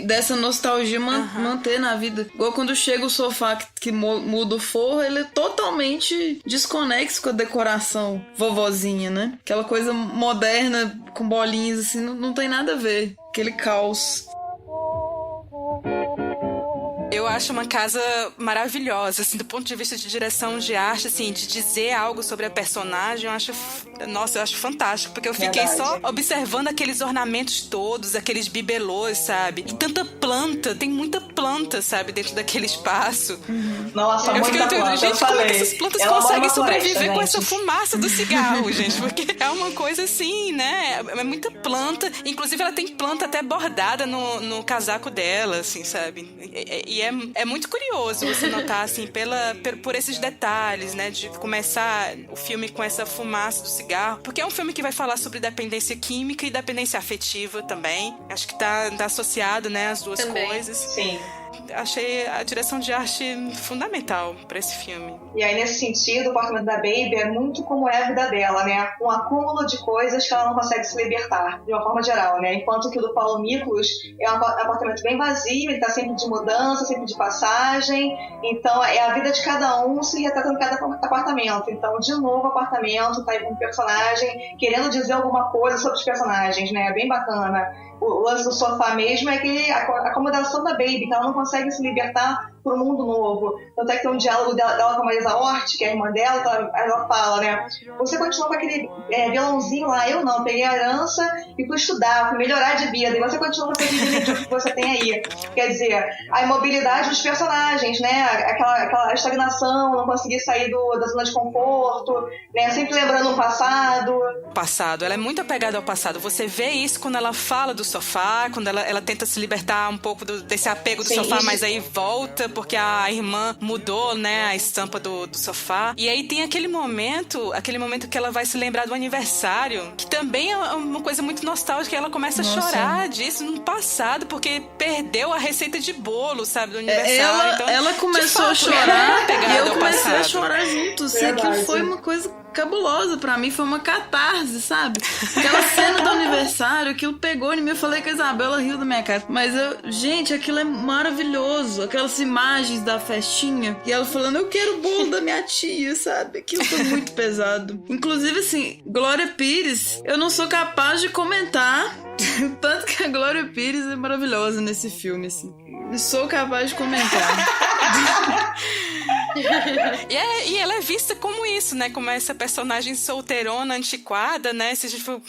Dessa nostalgia manter na vida. Igual quando chega o sofá que muda o forro, ele é totalmente desconexo com a decoração vovozinha, né? Aquela coisa moderna, com bolinhas assim, não tem nada a ver. Aquele caos. Eu acho uma casa maravilhosa, assim, do ponto de vista de direção de arte, assim, de dizer algo sobre a personagem, eu acho fantástico, porque eu fiquei só observando aqueles ornamentos todos, aqueles bibelôs, sabe? E tanta planta, tem muita planta, sabe, dentro daquele espaço. Nossa, muita planta. Gente, como é que essas plantas conseguem sobreviver com essa fumaça do cigarro, gente? Porque é uma coisa assim, né? É muita planta, inclusive ela tem planta até bordada no casaco dela, assim, sabe? E é muito curioso você notar, assim, por esses detalhes, né? De começar o filme com essa fumaça do cigarro. Porque é um filme que vai falar sobre dependência química e dependência afetiva também. Acho que tá associado, né? As duas coisas. Sim. Achei a direção de arte fundamental pra esse filme. E aí, nesse sentido, o apartamento da Baby é muito como é a vida dela, né? Um acúmulo de coisas que ela não consegue se libertar, de uma forma geral, né? Enquanto que o do Paulo Miklos é um apartamento bem vazio, ele tá sempre de mudança, sempre de passagem. Então, é a vida de cada um se retratando em cada apartamento. Então, de novo, o apartamento tá aí com um personagem querendo dizer alguma coisa sobre os personagens, né? É bem bacana. O lance do sofá mesmo é a acomodação da Baby, que ela não consegue se libertar para um mundo novo. Tanto é que tem um diálogo dela com a Marisa Hort, que é a irmã dela, ela fala, né? Você continua com aquele violãozinho lá, eu não, peguei a herança e fui estudar, fui melhorar de vida, e você continua com esse vídeo que você tem aí. Quer dizer, a imobilidade dos personagens, né? Aquela estagnação, não conseguir sair da zona de conforto, né? Sempre lembrando o passado. ao passado, ela é muito apegada ao passado. Você vê isso quando ela fala do sofá, quando ela tenta se libertar um pouco desse apego do sofá, mas aí volta porque a irmã mudou, né, a estampa do sofá. E aí tem aquele momento que ela vai se lembrar do aniversário, que também é uma coisa muito nostálgica, ela começa a chorar disso no passado, porque perdeu a receita de bolo, sabe, do aniversário. Ela começou a chorar e eu comecei a chorar junto, assim, aquilo foi uma coisa cabulosa pra mim, foi uma catarse, sabe? Aquela cena do aniversário, aquilo pegou em mim, eu falei que a Isabela riu da minha cara, mas gente, aquilo é maravilhoso, aquelas imagens da festinha, e ela falando, eu quero o bolo da minha tia, sabe? Aquilo foi muito pesado. Inclusive, assim, Glória Pires, eu não sou capaz de comentar, tanto que a Glória Pires é maravilhosa nesse filme, assim. Não sou capaz de comentar. E ela é vista como isso, né? Como essa personagem solteirona, antiquada, né? Se a gente for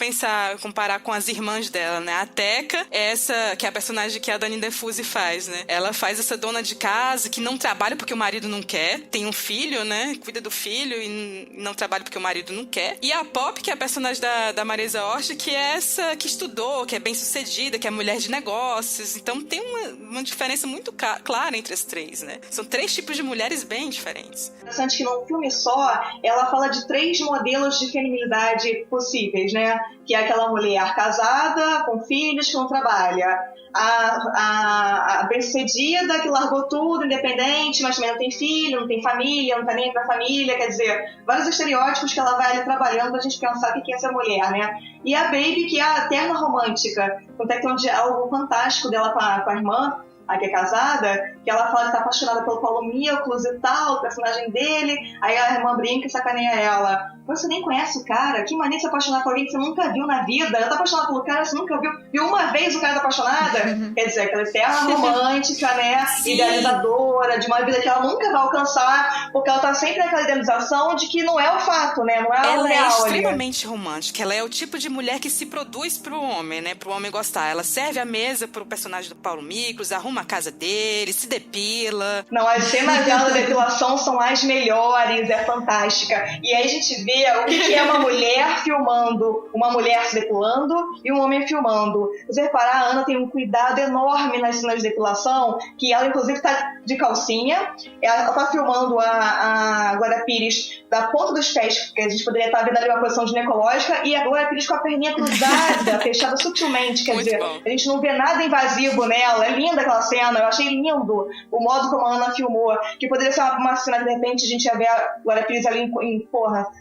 comparar com as irmãs dela, né? A Teca é essa, que é a personagem que a Dani DeFusi faz, né? Ela faz essa dona de casa que não trabalha porque o marido não quer. Tem um filho, né? Cuida do filho e não trabalha porque o marido não quer. E a Pop, que é a personagem da Marisa Hort, que é essa que estudou, que é bem sucedida, que é mulher de negócios. Então tem uma diferença muito clara entre as três, né? São 3 tipos de mulheres bem diferentes. Interessante que num filme só, ela fala de 3 modelos de feminilidade possíveis, né? Que é aquela mulher casada, com filhos, que não trabalha. A bem-sucedida, que largou tudo, independente, mas também não tem filho, não tem família, não tá nem pra família. Quer dizer, vários estereótipos que ela vai ali trabalhando pra gente pensar o que é essa mulher, né? E a Baby, que é a eterna romântica. Então tem um diálogo fantástico dela com a irmã, a que é casada, que ela fala que tá apaixonada pelo Paulo Miklos e tal, o personagem dele. Aí a irmã brinca e sacaneia ela. Você nem conhece o cara? Que maneira de se apaixonar por alguém que você nunca viu na vida? Ela tá apaixonada pelo cara, você nunca viu uma vez o cara tá apaixonada? Quer dizer, aquela eterna romântica, né? Sim. Idealizadora, de uma vida que ela nunca vai alcançar, porque ela tá sempre naquela idealização de que não é o fato, né? Não é o real. Ela é extremamente romântica. Ela é o tipo de mulher que se produz pro homem, né? Pro homem gostar. Ela serve a mesa pro personagem do Paulo Miklos, arruma a casa dele, se depila. Não, as cenas dela da depilação são as melhores, é fantástica. E aí a gente vê o que é uma mulher filmando, uma mulher se depilando e um homem filmando. Você reparar, a Ana tem um cuidado enorme nas cenas de depilação, que ela inclusive tá de calcinha, ela tá filmando a Glória Pires da ponta dos pés, porque a gente poderia estar vendo ali uma posição ginecológica, e a Glória Pires com a perninha cruzada, fechada sutilmente, quer dizer, a gente não vê nada invasivo nela. É linda aquela cena, eu achei lindo o modo como a Ana filmou, que poderia ser uma cena, de repente a gente ia ver a Glória Pires ali em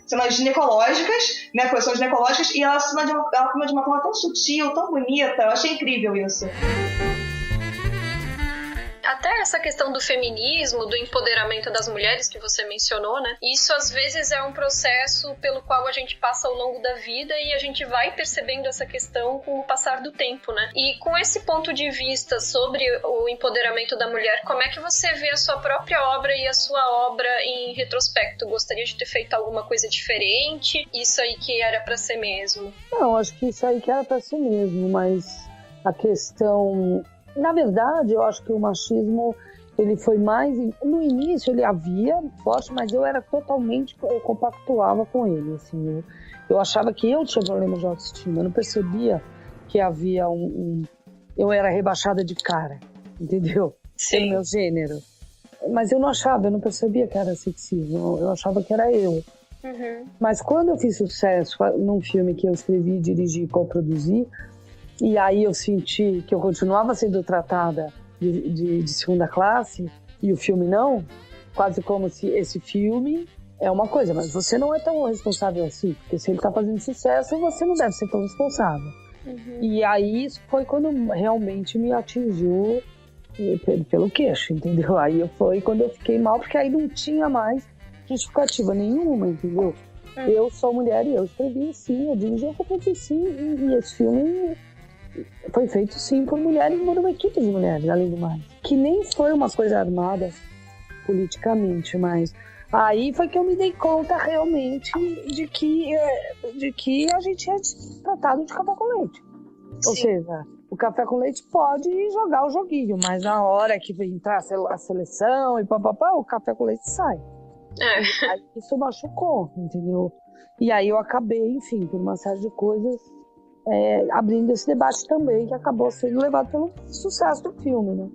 cenas ginecológicas, né, posições ginecológicas, e ela filma de uma forma tão sutil, tão bonita. Eu achei incrível isso. Até essa questão do feminismo, do empoderamento das mulheres que você mencionou, né? Isso às vezes é um processo pelo qual a gente passa ao longo da vida e a gente vai percebendo essa questão com o passar do tempo, né? E com esse ponto de vista sobre o empoderamento da mulher, como é que você vê a sua própria obra e a sua obra em retrospecto? Gostaria de ter feito alguma coisa diferente? Isso aí que era pra ser mesmo? Não, acho que isso aí que era pra ser mesmo, mas a questão... Na verdade, eu acho que o machismo, ele foi mais... No início ele havia forte, mas eu era totalmente... Eu compactuava com ele, assim. Eu achava que eu tinha problemas de autoestima. Eu não percebia que havia eu era rebaixada de cara, entendeu? Sim. Pelo meu gênero. Mas eu não percebia que era sexismo. Eu achava que era eu. Uhum. Mas quando eu fiz sucesso num filme que eu escrevi, dirigi e coproduzi, e aí eu senti que eu continuava sendo tratada de segunda classe e o filme não, quase como se esse filme é uma coisa, mas você não é tão responsável assim, porque se ele está fazendo sucesso, você não deve ser tão responsável. Uhum. E aí isso foi quando realmente me atingiu pelo queixo, entendeu? Aí foi quando eu fiquei mal, porque aí não tinha mais justificativa nenhuma, entendeu? Uhum. Eu sou mulher e eu escrevi sim, eu dirigi, eu produzi sim, e esse filme... foi feito sim por mulheres, por uma equipe de mulheres, além do mais. Que nem foi uma coisa armada politicamente, mas aí foi que eu me dei conta realmente de que a gente é tratado de café com leite. Sim. Ou seja, o café com leite pode jogar o joguinho, mas na hora que entrar a seleção e papapá, o café com leite sai. Aí isso machucou, entendeu? E aí eu acabei, enfim, por uma série de coisas, abrindo esse debate também, que acabou sendo levado pelo sucesso do filme, né?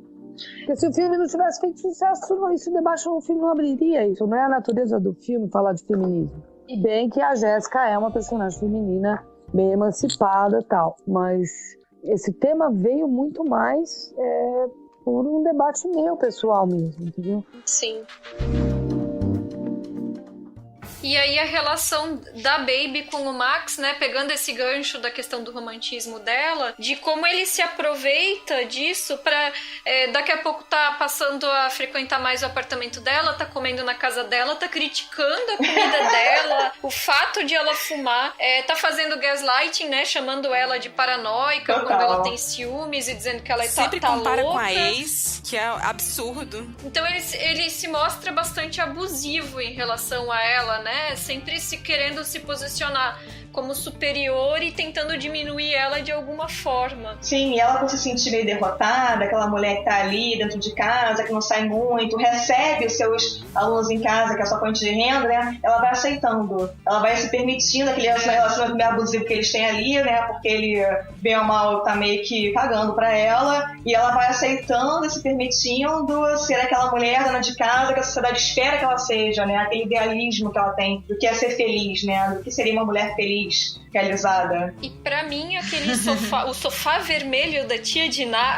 Porque se o filme não tivesse feito sucesso, esse debate no filme não abriria isso. Não é a natureza do filme falar de feminismo. E bem que a Jéssica é uma personagem feminina bem emancipada e tal, mas esse tema veio muito mais por um debate meu pessoal mesmo, entendeu? Sim. E aí a relação da Baby com o Max, né, pegando esse gancho da questão do romantismo dela, de como ele se aproveita disso pra daqui a pouco tá passando a frequentar mais o apartamento dela, tá comendo na casa dela, tá criticando a comida dela, o fato de ela fumar, tá fazendo gaslighting, né, chamando ela de paranoica. Total. Quando ela tem ciúmes e dizendo que ela sempre tá compara louca. Com a ex, que é absurdo. Então ele se mostra bastante abusivo em relação a ela, né? Sempre querendo se posicionar como superior e tentando diminuir ela de alguma forma. Sim, e ela por se sentir meio derrotada, aquela mulher que tá ali dentro de casa, que não sai muito, recebe os seus alunos em casa, que é sua fonte de renda, né? Ela vai aceitando, ela vai se permitindo aquele relacionamento meio abusivo que eles têm ali, né? Porque ele, bem ou mal, tá meio que pagando pra ela, e ela vai aceitando e se permitindo ser aquela mulher dona de casa que a sociedade espera que ela seja, né? Aquele idealismo que ela tem do que é ser feliz, né? Do que seria uma mulher feliz, realizada. E pra mim, aquele sofá, o sofá vermelho da tia Diná,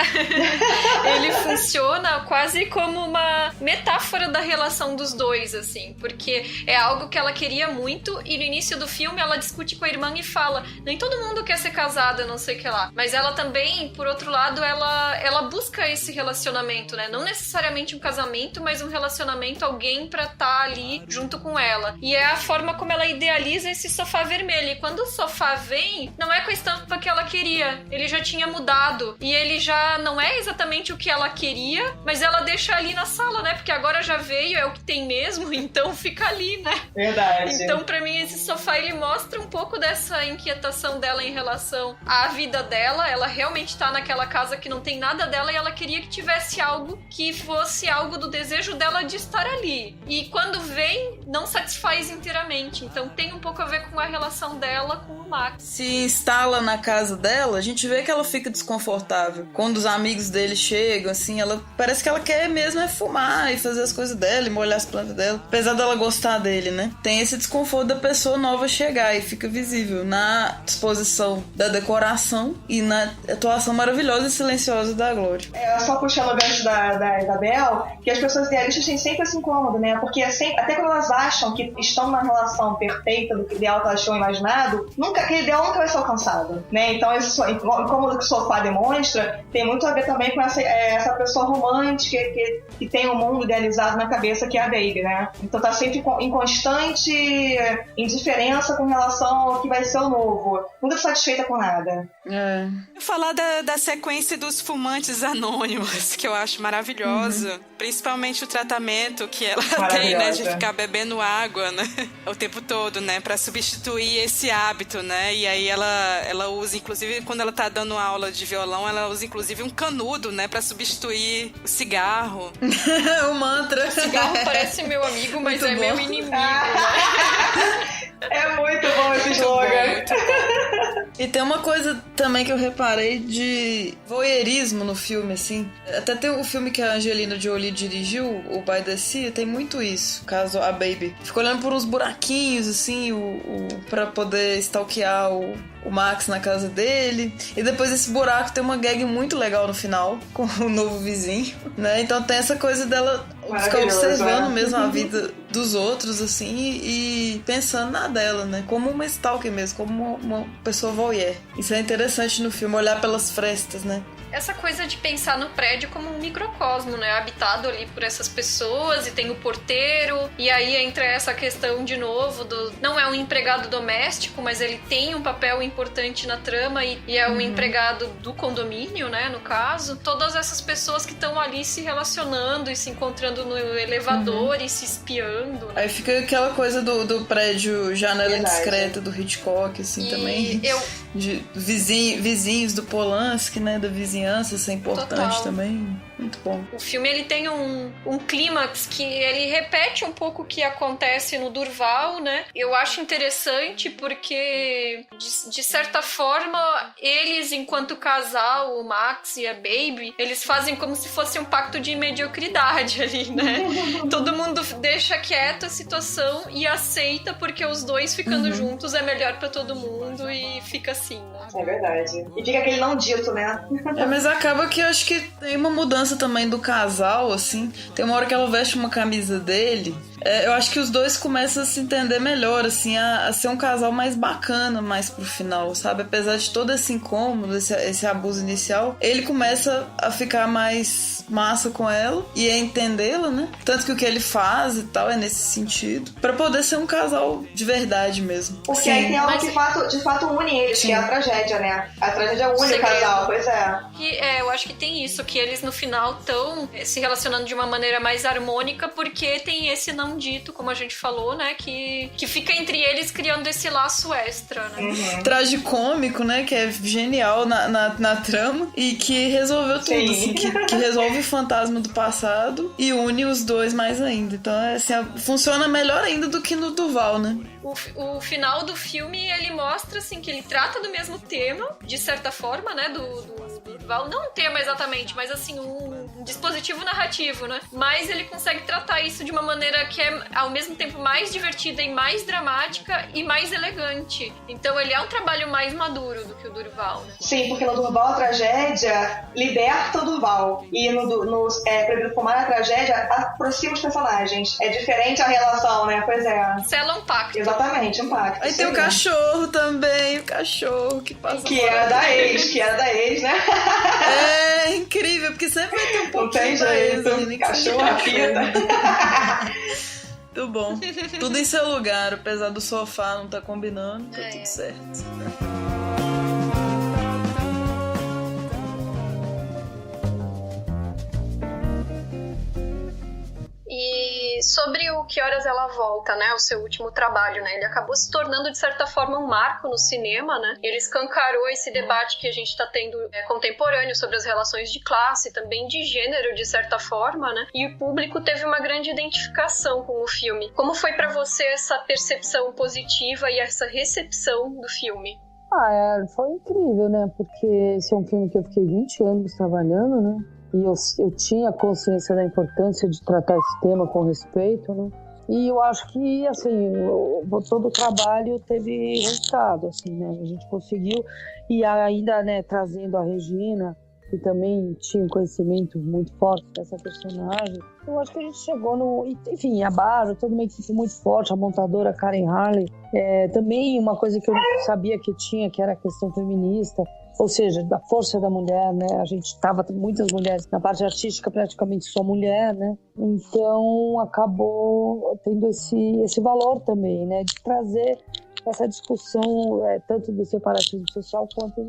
ele funciona quase como uma metáfora da relação dos dois, assim, porque é algo que ela queria muito e no início do filme ela discute com a irmã e fala, nem todo mundo quer ser casada, não sei o que lá. Mas ela também, por outro lado, ela busca esse relacionamento, né? Não necessariamente um casamento, mas um relacionamento, alguém pra estar ali junto com ela. E é a forma como ela idealiza esse sofá vermelho. E quando o sofá vem, não é com a estampa que ela queria. Ele já tinha mudado. E ele já não é exatamente o que ela queria, mas ela deixa ali na sala, né? Porque agora já veio, é o que tem mesmo, então fica ali, né? Verdade. Então, pra mim, esse sofá, ele mostra um pouco dessa inquietação dela em relação à vida dela. Ela realmente tá naquela casa que não tem nada dela e ela queria que tivesse algo que fosse algo do desejo dela de estar ali. E quando vem, não satisfaz inteiramente. Então tem um pouco a ver com a relação dela com o Max. Se instala na casa dela, a gente vê que ela fica desconfortável. Quando os amigos dele chegam, assim, ela parece que ela quer mesmo fumar e fazer as coisas dela e molhar as plantas dela. Apesar dela gostar dele, né? Tem esse desconforto da pessoa nova chegar e fica visível na disposição da decoração e na atuação maravilhosa e silenciosa da Glória. Só puxando o gancho da Isabel, que as pessoas idealistas têm sempre esse incômodo, né? Porque até quando elas acham que estão numa relação perfeita do ideal que elas tinham imaginado, aquele ideal nunca vai ser alcançado, né? Então, como o sofá demonstra, tem muito a ver também com essa pessoa romântica que tem um mundo idealizado na cabeça, que é a Baby, né? Então tá sempre em constante indiferença com relação ao que vai ser o novo. Nunca satisfeita com nada. Vou falar da sequência dos fumantes anônimos, que eu acho maravilhosa. Principalmente o tratamento que ela tem, né? De ficar bebendo água, né? O tempo todo, né? Pra substituir esse hábito, né? E aí ela usa, inclusive, quando ela tá dando aula de violão, ela usa, inclusive, um canudo, né? Pra substituir o cigarro. O mantra. O cigarro parece meu amigo, mas muito meu inimigo, né? É muito bom esse slogan. E tem uma coisa também que eu reparei de voyeurismo no filme, assim. Até tem o filme que a Angelina Jolie dirigiu, o By the Sea, tem muito isso. Caso a Baby fica olhando por uns buraquinhos, assim, pra poder stalkear o Max na casa dele. E depois esse buraco tem uma gag muito legal no final, com o novo vizinho, né? Então tem essa coisa dela ficar observando mesmo a vida dos outros, assim, e pensando na dela, né? Como uma stalker mesmo, como uma pessoa voyeur. Isso é interessante no filme, olhar pelas frestas, né? Essa coisa de pensar no prédio como um microcosmo, né? Habitado ali por essas pessoas, e tem o porteiro, e aí entra essa questão de novo não é um empregado doméstico, mas ele tem um papel importante na trama e é um empregado do condomínio, né? No caso. Todas essas pessoas que estão ali se relacionando e se encontrando no elevador e se espiando, né? Aí fica aquela coisa do prédio Janela Indiscreta do Hitchcock, assim, também. De vizinhos do Polanski, né? Da vizinhança, isso é importante também. Muito bom. O filme ele tem um clímax que ele repete um pouco o que acontece no Durval, né? Eu acho interessante porque, de certa forma, eles, enquanto casal, o Max e a Baby, eles fazem como se fosse um pacto de mediocridade ali, né? Todo mundo deixa quieto a situação e aceita porque os dois ficando juntos é melhor pra todo mundo e fica assim, né? É verdade. E fica aquele não dito, né? Mas acaba que eu acho que tem uma mudança também do casal, assim. Tem uma hora que ela veste uma camisa dele. Eu acho que os dois começam a se entender melhor, assim, a ser um casal mais bacana mais pro final, sabe? Apesar de todo esse incômodo, esse abuso inicial, ele começa a ficar mais massa com ela e a entendê-la, né? Tanto que o que ele faz e tal é nesse sentido, pra poder ser um casal de verdade mesmo. Porque Sim. aí tem algo que de fato une eles, que é a tragédia, né? A tragédia une o casal, pois é. Eu acho que tem isso, que eles no final estão se relacionando de uma maneira mais harmônica porque tem esse não dito, como a gente falou, né? Que fica entre eles criando esse laço extra, né? Tragicômico, né? Que é genial na trama e que resolveu tudo, assim, que resolve o fantasma do passado e une os dois mais ainda. Então, assim, funciona melhor ainda do que no Durval, né? O final do filme, ele mostra, assim, que ele trata do mesmo tema, de certa forma, né? Do Durval. Não um tema exatamente, mas, assim, um dispositivo narrativo, né? Mas ele consegue tratar isso de uma maneira que é, ao mesmo tempo, mais divertida e mais dramática e mais elegante. Então, ele é um trabalho mais maduro do que o Durval, né? Sim, porque no Durval a tragédia liberta o Durval. E no Proibido Fumar a tragédia aproxima os personagens. É diferente a relação, né? Pois é. Sela um pacto. Exatamente, um pacto. Aí tem o cachorro também, o cachorro que passa. Que era da ex, né? É incrível, porque sempre vai ter um pouquinho da ex. Cachorro, rapita. Muito bom. Tudo em seu lugar, apesar do sofá não tá combinando, tá tudo certo. E sobre o Que Horas Ela Volta, né, o seu último trabalho, né, ele acabou se tornando, de certa forma, um marco no cinema, né, ele escancarou esse debate que a gente está tendo contemporâneo sobre as relações de classe, também de gênero, de certa forma, né, e o público teve uma grande identificação com o filme. Como foi para você essa percepção positiva e essa recepção do filme? Foi incrível, né, porque esse é um filme que eu fiquei 20 anos trabalhando, né, e eu tinha consciência da importância de tratar esse tema com respeito, né? E eu acho que, assim, todo o trabalho teve resultado, assim, né? A gente conseguiu, e ainda, né, trazendo a Regina, que também tinha um conhecimento muito forte dessa personagem, eu acho que a gente chegou no... Enfim, a Bárbara, toda uma equipe muito forte, a montadora Karen Harley, também uma coisa que eu não sabia que tinha, que era a questão feminista, ou seja, da força da mulher, né? A gente estava muitas mulheres na parte artística, praticamente só mulher, né? Então acabou tendo esse valor também, né? De trazer essa discussão tanto do separatismo social quanto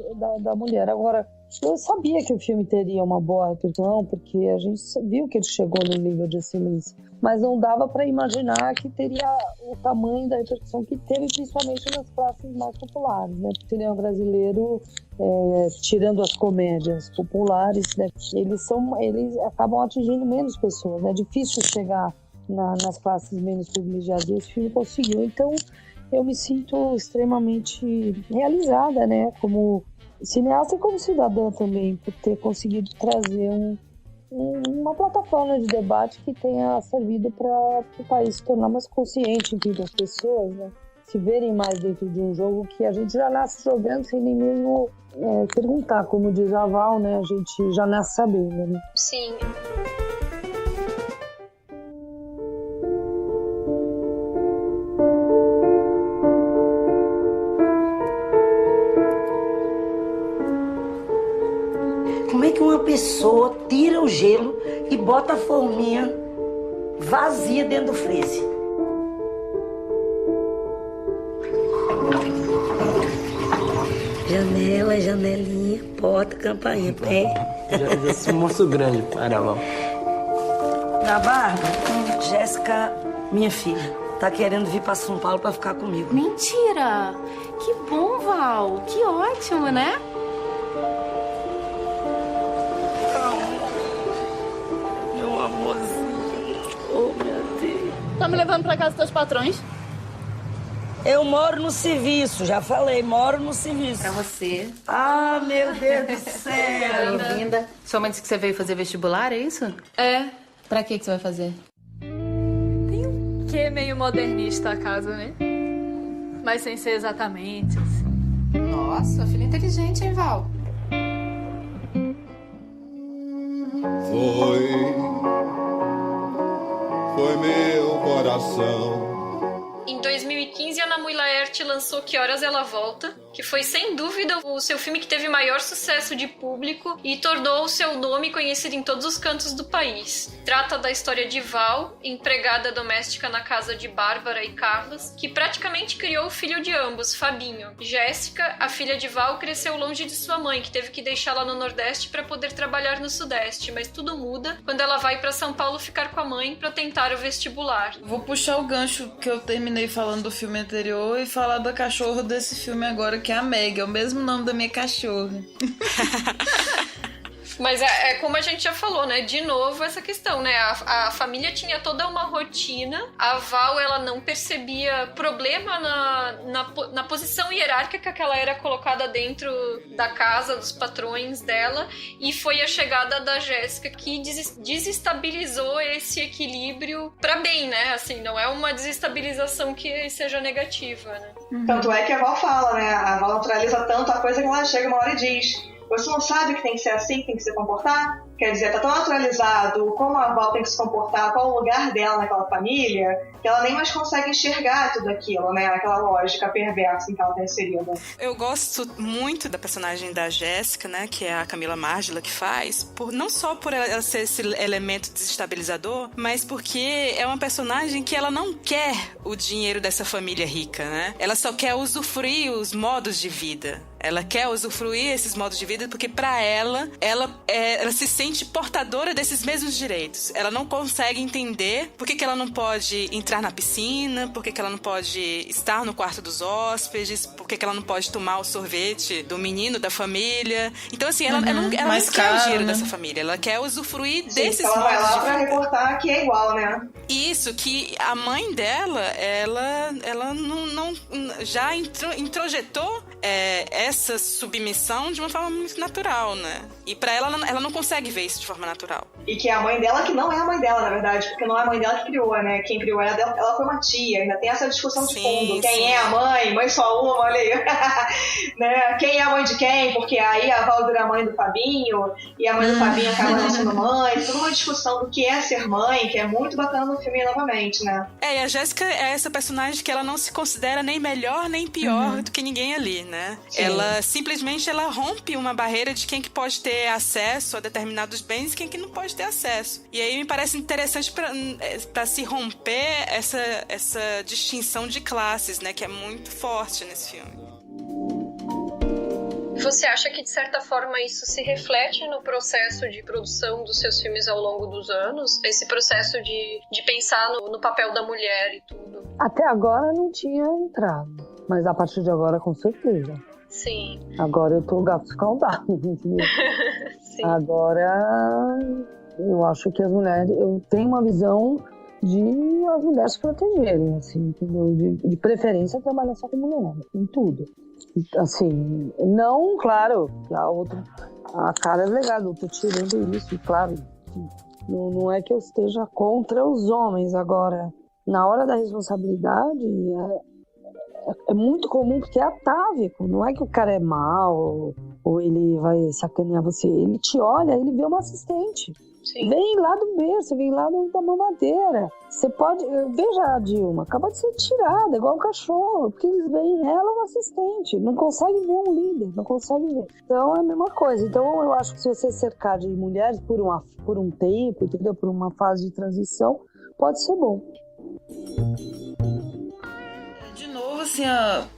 da mulher. Agora, eu sabia que o filme teria uma boa repercussão, porque a gente viu que ele chegou no nível de excelência, mas não dava para imaginar que teria o tamanho da repercussão que teve, principalmente nas classes mais populares, né? O cinema brasileiro, tirando as comédias populares, né? Eles acabam atingindo menos pessoas, né? É difícil chegar nas classes menos privilegiadas, e esse filme conseguiu. Então, eu me sinto extremamente realizada, né? Como cineasta e como cidadã também, por ter conseguido trazer uma plataforma de debate que tenha servido para o país se tornar mais consciente, enfim, das pessoas, né? Se verem mais dentro de um jogo que a gente já nasce jogando sem nem mesmo perguntar, como diz a Val, né? A gente já nasce sabendo, né? Sim. Como é que uma pessoa tira o gelo e bota a forminha vazia dentro do freezer? Janela, janelinha, porta, campainha, pé. Já sou moço grande, para lá. Na Bárbara, Jéssica, minha filha, tá querendo vir pra São Paulo pra ficar comigo. Mentira! Que bom, Val! Que ótimo, né? tá me levando pra casa dos teus patrões? Eu moro no serviço, já falei, moro no serviço. Pra você. Ah, meu Deus do céu. Bem-vinda. Sua mãe disse que você veio fazer vestibular, é isso? É. Pra que você vai fazer? Que é meio modernista a casa, né? Mas sem ser exatamente assim. Nossa, filha inteligente, hein, Val? Foi meu coração. Em 2015, a Ana Mui Laerte lançou Que Horas Ela Volta, que foi sem dúvida o seu filme que teve maior sucesso de público e tornou o seu nome conhecido em todos os cantos do país. Trata da história de Val, empregada doméstica na casa de Bárbara e Carlos, que praticamente criou o filho de ambos, Fabinho. Jéssica, a filha de Val, cresceu longe de sua mãe, que teve que deixá-la no Nordeste para poder trabalhar no Sudeste, mas tudo muda quando ela vai para São Paulo ficar com a mãe para tentar o vestibular. Vou puxar o gancho que eu terminei falando do filme anterior e falar da cachorra desse filme agora, que é a Meg, é o mesmo nome da minha cachorra. Mas é como a gente já falou, né? De novo, essa questão, né? A família tinha toda uma rotina. A Val, ela não percebia problema na posição hierárquica que ela era colocada dentro da casa, dos patrões dela. E foi a chegada da Jéssica que desestabilizou esse equilíbrio pra bem, né? Assim, não é uma desestabilização que seja negativa, né? Tanto é que a Val fala, né? A Val naturaliza tanto a coisa que ela chega uma hora e diz: você não sabe que tem que ser assim, que tem que se comportar? Quer dizer, tá tão naturalizado como a Val tem que se comportar, qual o lugar dela naquela família, que ela nem mais consegue enxergar tudo aquilo, né? Aquela lógica perversa em que ela tá inserida. Eu gosto muito da personagem da Jéssica, né? Que é a Camila Márdila que faz, não só por ela ser esse elemento desestabilizador, mas porque é uma personagem que ela não quer o dinheiro dessa família rica, né? Ela só quer usufruir os modos de vida. Ela quer usufruir esses modos de vida porque pra ela se sente portadora desses mesmos direitos. Ela não consegue entender por que ela não pode entrar na piscina, por que ela não pode estar no quarto dos hóspedes, por que ela não pode tomar o sorvete do menino da família. Então, assim, ela não quer o dinheiro dessa famia. Ela quer usfruir desses modos de vida. Ela vai lá pra reportar que é igual, né? Isso, que a mãe dela, ela não já introjetou essa submissão de uma forma muito natural, né? E pra ela não consegue ver isso de forma natural. E que é a mãe dela que não é a mãe dela, na verdade, porque não é a mãe dela que criou, né? Quem criou ela foi uma tia. Ainda tem essa discussão de fundo. Quem é a mãe? Mãe só uma, olha aí. Né? Quem é a mãe de quem? Porque aí a Val vira a mãe do Fabinho e a mãe do Fabinho acaba não sendo mãe. Toda uma discussão do que é ser mãe, que é muito bacana no filme novamente, né? E a Jéssica é essa personagem que ela não se considera nem melhor nem pior do que ninguém ali, né? Sim. Ela simplesmente rompe uma barreira de quem que pode ter acesso a determinados bens e quem que não pode ter acesso. E aí me parece interessante para se romper essa distinção de classes, né? Que é muito forte nesse filme. Você acha que, de certa forma, isso se reflete no processo de produção dos seus filmes ao longo dos anos? Esse processo de pensar no papel da mulher e tudo? Até agora não tinha entrado, mas a partir de agora, com certeza. Sim. Agora eu tô gato escaldado, entendeu? Sim. Agora eu acho que as mulheres... Eu tenho uma visão de as mulheres se protegerem, assim, entendeu? De preferência trabalhar só com mulher, em tudo. Assim, não, claro, a cara é legal, eu tô tirando isso, e claro, não é que eu esteja contra os homens. Agora, na hora da responsabilidade, é muito comum, porque é atávico, não é que o cara é mau ou ele vai sacanear você, ele te olha, ele vê uma assistente. Sim. Vem lá do berço, vem lá da mamadeira. Você pode... Veja a Dilma, acaba de ser tirada, igual um cachorro, porque eles veem nela uma assistente, não conseguem ver um líder, não conseguem ver. Então é a mesma coisa. Então eu acho que se você cercar de mulheres por um tempo, entendeu? Por uma fase de transição, pode ser bom. De novo, assim,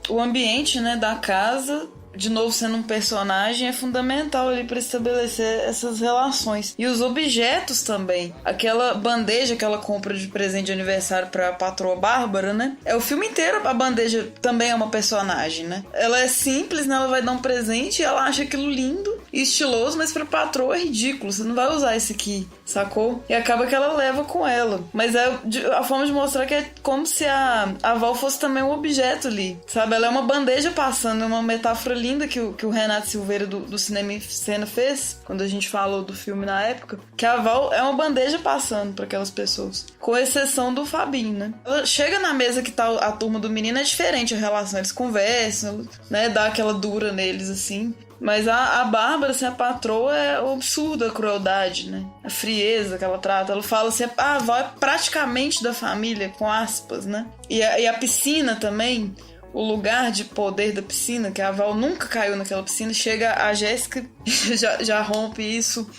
o ambiente, né, da casa... De novo, sendo um personagem, é fundamental ali para estabelecer essas relações. E os objetos também. Aquela bandeja que ela compra de presente de aniversário pra patroa Bárbara, né? É o filme inteiro, a bandeja também é uma personagem, né? Ela é simples, né? Ela vai dar um presente e ela acha aquilo lindo. e estiloso, mas pra patroa é ridículo. Você não vai usar esse aqui, sacou? E acaba que ela leva com ela. Mas é a forma de mostrar que é como se a Val fosse também um objeto ali, sabe? Ela é uma bandeja passando, uma metáfora linda que o Renato Silveira do Cinema em Cena fez, quando a gente falou do filme na época, que a Val é uma bandeja passando pra aquelas pessoas. Com exceção do Fabinho, né? Ela chega na mesa que tá a turma do menino, é diferente a relação. Eles conversam, né? Dá aquela dura neles, assim. Mas a Bárbara, assim, a patroa, é absurda a crueldade, né? A frieza que ela trata. Ela fala assim, a avó é praticamente da família, com aspas, né? E a piscina também, o lugar de poder da piscina, que a Val nunca caiu naquela piscina, chega a Jéssica já rompe isso.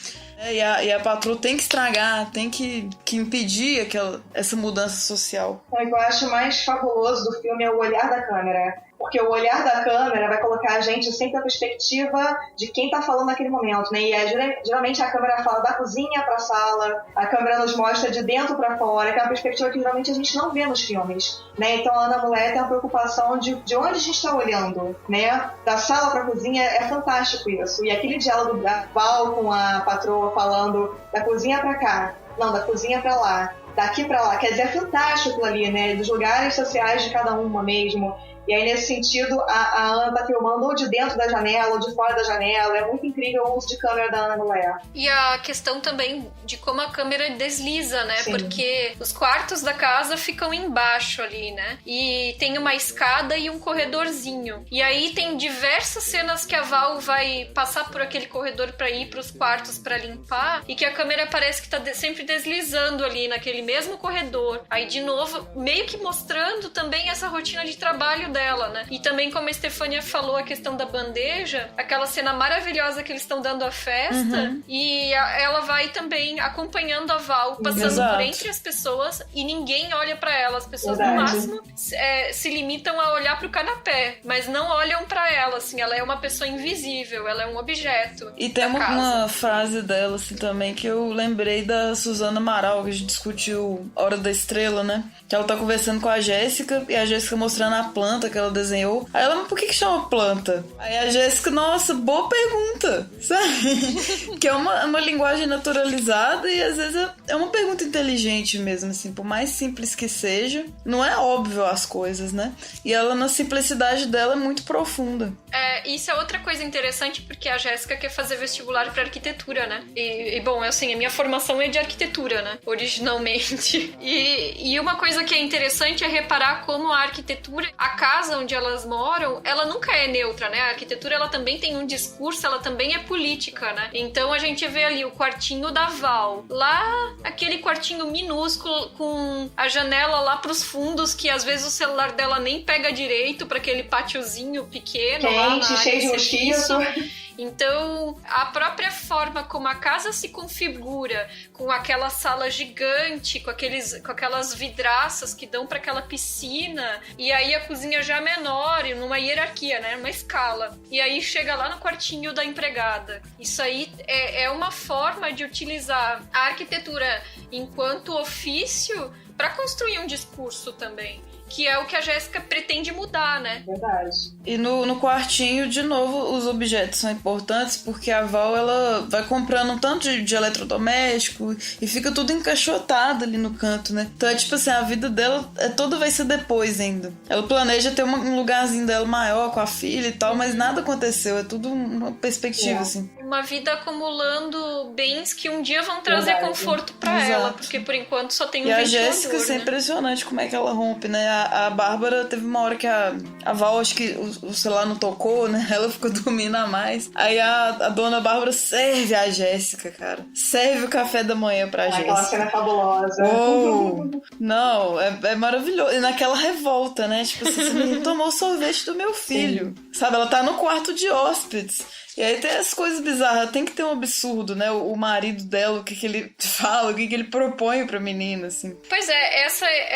E a patroa tem que estragar, tem que impedir essa mudança social. O que eu acho mais fabuloso do filme é o olhar da câmera. Porque o olhar da câmera vai colocar a gente sempre na perspectiva de quem tá falando naquele momento, né? E geralmente a câmera fala da cozinha pra sala, a câmera nos mostra de dentro pra fora, que é uma perspectiva que geralmente a gente não vê nos filmes, né? Então a Ana Mulher tem a preocupação de onde a gente tá olhando, né? Da sala pra cozinha, é fantástico isso. E aquele diálogo da Val com a patroa falando da cozinha pra cá, não, da cozinha pra lá, daqui pra lá, quer dizer, é fantástico ali, né? Dos lugares sociais de cada uma mesmo. E aí, nesse sentido, a Ana tá filmando ou de dentro da janela ou de fora da janela. É muito incrível o uso de câmera da Ana Mulher. E a questão também de como a câmera desliza, né? Sim. Porque os quartos da casa ficam embaixo ali, né? E tem uma escada e um corredorzinho. E aí tem diversas cenas que a Val vai passar por aquele corredor pra ir pros quartos pra limpar, e que a câmera parece que tá sempre deslizando ali naquele mesmo corredor. Aí, de novo, meio que mostrando também essa rotina de trabalho dela, né? E também, como a Stefania falou, a questão da bandeja, aquela cena maravilhosa que eles estão dando a festa, e ela vai também acompanhando a Val, passando por entre as pessoas, e ninguém olha pra ela. As pessoas, no máximo, se limitam a olhar pro canapé, mas não olham pra ela, assim. Ela é uma pessoa invisível, ela é um objeto. E tem uma frase dela, assim, também, que eu lembrei da Suzana Amaral, que a gente discutiu Hora da Estrela, né? Que ela tá conversando com a Jéssica, e a Jéssica mostrando a planta que ela desenhou. Aí ela, mas por que chama planta? Aí a Jéssica, nossa, boa pergunta, sabe? Que é uma linguagem naturalizada e às vezes é uma pergunta inteligente mesmo, assim, por mais simples que seja, não é óbvio as coisas, né? E ela, na simplicidade dela, é muito profunda. Isso é outra coisa interessante, porque a Jéssica quer fazer vestibular pra arquitetura, né? E bom, assim, a minha formação é de arquitetura, né? Originalmente. E uma coisa que é interessante é reparar como a arquitetura, a casa onde elas moram, ela nunca é neutra, né? A arquitetura, ela também tem um discurso, ela também é política, né? Então a gente vê ali o quartinho da Val, lá aquele quartinho minúsculo com a janela lá pros fundos, que às vezes o celular dela nem pega direito, pra aquele pátiozinho pequeno, quente, cheio de mosquito. Então, a própria forma como a casa se configura, com aquela sala gigante, com aquelas vidraças que dão para aquela piscina, e aí a cozinha já menor, numa hierarquia, né, numa escala. E aí chega lá no quartinho da empregada. Isso aí é uma forma de utilizar a arquitetura enquanto ofício para construir um discurso também, que é o que a Jéssica pretende mudar, né? Verdade. E no quartinho, de novo, os objetos são importantes, porque a Val, ela vai comprando um tanto de eletrodoméstico e fica tudo encaixotado ali no canto, né? Então é tipo assim, a vida dela toda vai ser depois ainda. Ela planeja ter um lugarzinho dela maior com a filha e tal, mas nada aconteceu, é tudo uma perspectiva, assim. Uma vida acumulando bens que um dia vão trazer conforto pra ela, porque por enquanto só tem um ventilador, a Jéssica, assim, é impressionante como é que ela rompe, né? A Bárbara teve uma hora que a Val, acho que o celular não tocou, né? Ela ficou dormindo a mais. Aí a dona Bárbara serve a Jéssica, cara. Serve o café da manhã pra Jéssica. Aquela cena fabulosa. Oh, não, é maravilhoso. E naquela revolta, né? Tipo assim, esse menino tomou o sorvete do meu filho. Sim. Sabe? Ela tá no quarto de hóspedes. E aí tem as coisas bizarras, tem que ter um absurdo, né? O marido dela, o que ele fala, o que ele propõe pra menina, assim. Pois é,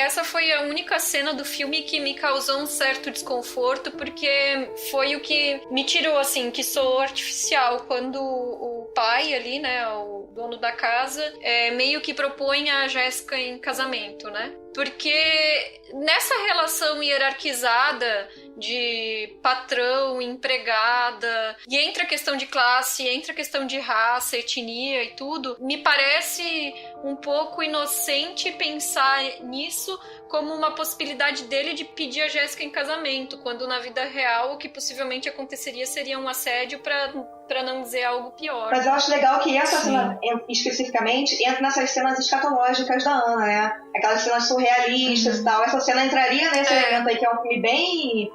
essa foi a única cena do filme que me causou um certo desconforto, porque foi o que me tirou, assim, que sou artificial, quando o pai ali, né, o dono da casa, meio que propõe a Jéssica em casamento, né? Porque nessa relação hierarquizada de patrão, empregada, e entra a questão de classe, entra a questão de raça, etnia e tudo, me parece um pouco inocente pensar nisso como uma possibilidade dele de pedir a Jéssica em casamento, quando na vida real o que possivelmente aconteceria seria um assédio, pra não dizer algo pior. Mas eu acho legal que essa cena, especificamente, entra nessas cenas escatológicas da Ana, né? Aquelas cenas surrealistas e tal. Essa cena entraria nesse elemento aí, que é um filme bem,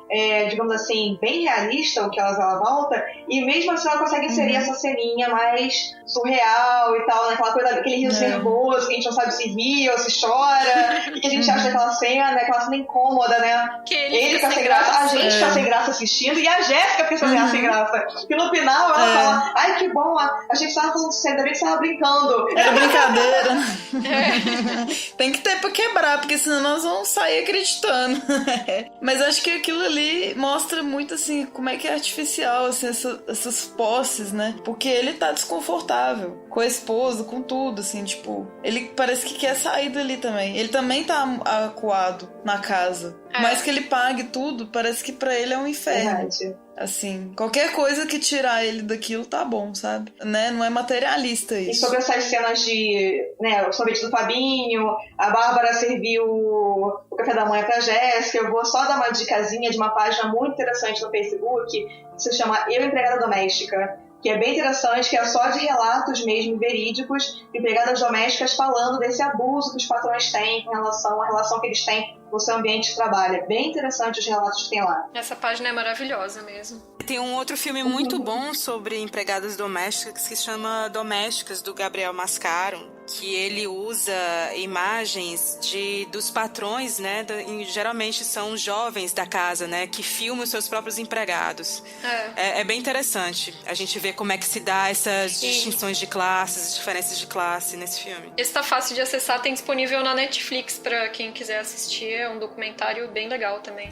digamos assim, bem realista, o que ela volta, e mesmo assim ela consegue inserir essa ceninha mais surreal e tal, naquela coisa, aquele rio nervoso, que a gente não sabe se ri ou se chora, o que a gente acha daquela cena incômoda, né? Que ele fica sem graça, a gente fica sem graça assistindo, e a Jéssica fica sem graça. E no final ela fala, ai que bom, a gente tava falando sério, ainda bem que você tava brincando. Era brincadeira. Tem que ter pra quebrar, porque senão nós vamos sair acreditando. Mas acho que aquilo ali mostra muito, assim, como é que é artificial, assim, essas posses, né? Porque ele tá desconfortável com a esposa, com tudo, assim, tipo, ele parece que quer sair dali também. Ele também tá acuado na casa. Mais que ele pague tudo, parece que pra ele é um inferno. Verdade. Assim, qualquer coisa que tirar ele daquilo tá bom, sabe? Né? Não é materialista isso. E sobre essas cenas de, né, o sorvete do Fabinho, a Bárbara serviu o café da manhã pra Jéssica, eu vou só dar uma dicasinha de uma página muito interessante no Facebook, que se chama Eu, Empregada Doméstica, que é bem interessante, que é só de relatos mesmo verídicos de empregadas domésticas falando desse abuso que os patrões têm com relação à relação que eles têm no seu ambiente de trabalho. É bem interessante os relatos que tem lá. Essa página é maravilhosa mesmo. Tem um outro filme muito bom sobre empregadas domésticas que se chama Domésticas, do Gabriel Mascaro, que ele usa imagens dos patrões, né? Geralmente são jovens da casa, né? Que filmam os seus próprios empregados. É bem interessante a gente ver como é que se dá essas distinções de classes, diferenças de classe nesse filme. Esse tá fácil de acessar, tem disponível na Netflix pra quem quiser assistir. É um documentário bem legal também.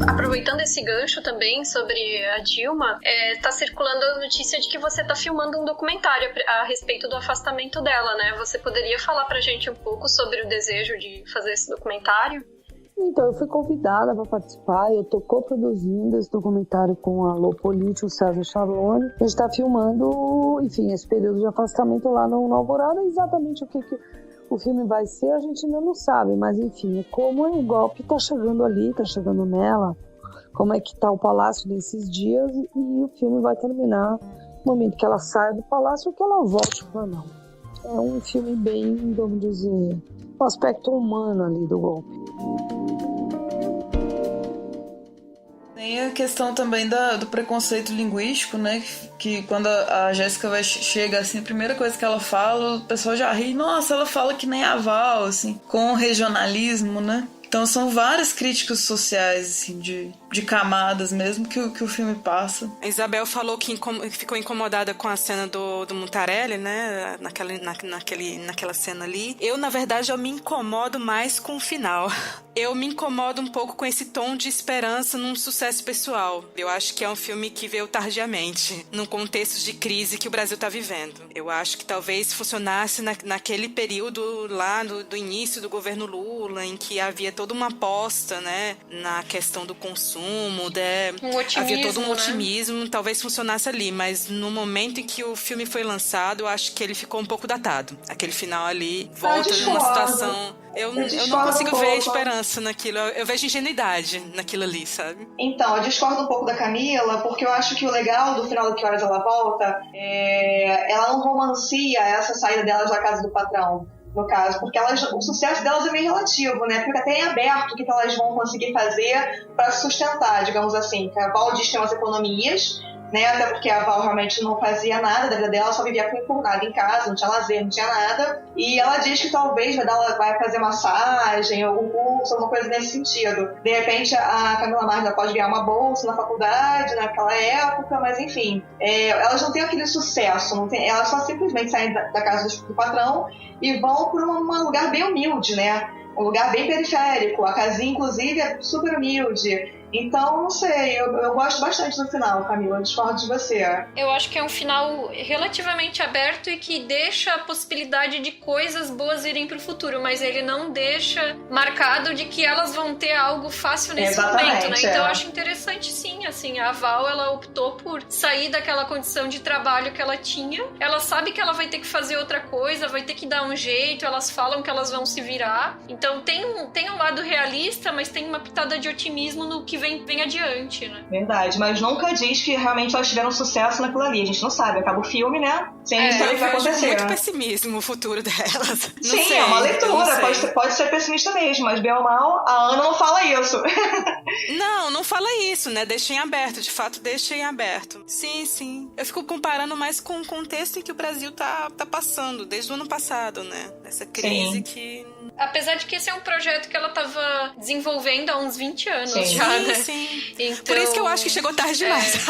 Aproveitando esse gancho também sobre a Dilma, tá circulando a notícia de que você tá filmando um documentário a respeito do afastamento dela, né? Você poderia falar pra gente um pouco sobre o desejo de fazer esse documentário? Então, eu fui convidada para participar, eu tô coproduzindo esse documentário com a Lopolite, o César Charlone. A gente tá filmando, enfim, esse período de afastamento lá no Alvorada. Exatamente o que o filme vai ser, a gente ainda não sabe, mas enfim, como o golpe tá chegando ali, tá chegando nela, como é que tá o palácio nesses dias, e o filme vai terminar no momento que ela saia do palácio ou que ela volte para não. É um filme bem, vamos dizer, o aspecto humano ali do golpe. Tem a questão também do preconceito linguístico, né? Que quando a Jéssica chega, assim, a primeira coisa que ela fala, o pessoal já ri. Nossa, ela fala que nem a Val, assim, com o regionalismo, né? Então são várias críticas sociais, assim, de camadas mesmo que o filme passa. A Isabel falou que ficou incomodada com a cena do Mutarelli, né? Naquela cena ali. Eu, na verdade, me incomodo mais com o final. Eu me incomodo um pouco com esse tom de esperança num sucesso pessoal. Eu acho que é um filme que veio tardiamente, num contexto de crise que o Brasil está vivendo. Eu acho que talvez funcionasse naquele período lá do início do governo Lula, em que havia toda uma aposta, né, na questão do consumo, havia todo um otimismo, né? Talvez funcionasse ali, mas no momento em que o filme foi lançado, eu acho que ele ficou um pouco datado. Aquele final ali volta numa situação... Eu não consigo ver esperança naquilo. Eu vejo ingenuidade naquilo ali, sabe? Então, eu discordo um pouco da Camila, porque eu acho que o legal do final do Que Horas Ela Volta ela não romancia essa saída delas da casa do patrão, no caso, porque o sucesso delas é meio relativo, né? Fica até em aberto o que elas vão conseguir fazer para se sustentar, digamos assim. A Val diz que tem umas economias, né? Até porque a Val realmente não fazia nada da vida dela, só vivia com empurrada em casa, não tinha lazer, não tinha nada. E ela diz que talvez vai fazer massagem ou curso, alguma coisa nesse sentido. De repente, a Camila Marques pode ganhar uma bolsa na faculdade, naquela época, mas enfim. Elas não têm aquele sucesso, elas só simplesmente saem da casa do patrão e vão para um lugar bem humilde, né? um lugar bem periférico, a casinha, inclusive, é super humilde. Então, não sei, eu gosto bastante do final, Camila, eu discordo de você. Eu acho que é um final relativamente aberto e que deixa a possibilidade de coisas boas irem pro futuro, mas ele não deixa marcado de que elas vão ter algo fácil nesse momento, né? Então eu acho interessante, sim, assim, a Val, ela optou por sair daquela condição de trabalho que ela tinha, ela sabe que ela vai ter que fazer outra coisa, vai ter que dar um jeito, elas falam que elas vão se virar, então tem um lado realista, mas tem uma pitada de otimismo no que vem adiante, né? Verdade, mas nunca diz que realmente elas tiveram sucesso naquilo ali. A gente não sabe, acaba o filme, né? Sem a gente saber o que vai acontecer. Muito pessimismo o futuro delas. Não Sim, sei, é uma leitura, pode ser pessimista mesmo, mas bem ou mal, a Ana não fala isso. Não fala isso, né? Deixa em aberto, de fato deixa em aberto. Sim. Eu fico comparando mais com o contexto em que o Brasil tá passando, desde o ano passado, né? Essa crise que... Apesar de que esse é um projeto que ela tava desenvolvendo há uns 20 anos já, né? Sim. Então, por isso que eu acho que chegou tarde demais.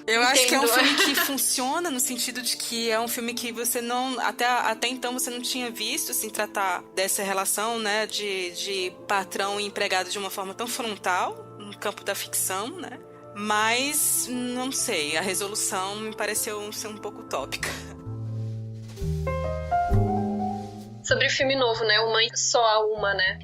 Eu acho que é um Entendo. filme que funciona no sentido de que é um filme que você não... Até então você não tinha visto, assim, tratar dessa relação, né? De patrão e empregado de uma forma tão frontal no campo da ficção, né? Mas, não sei, a resolução me pareceu ser um pouco utópica. Sobre o filme novo, né? Uma Só Há Uma, né?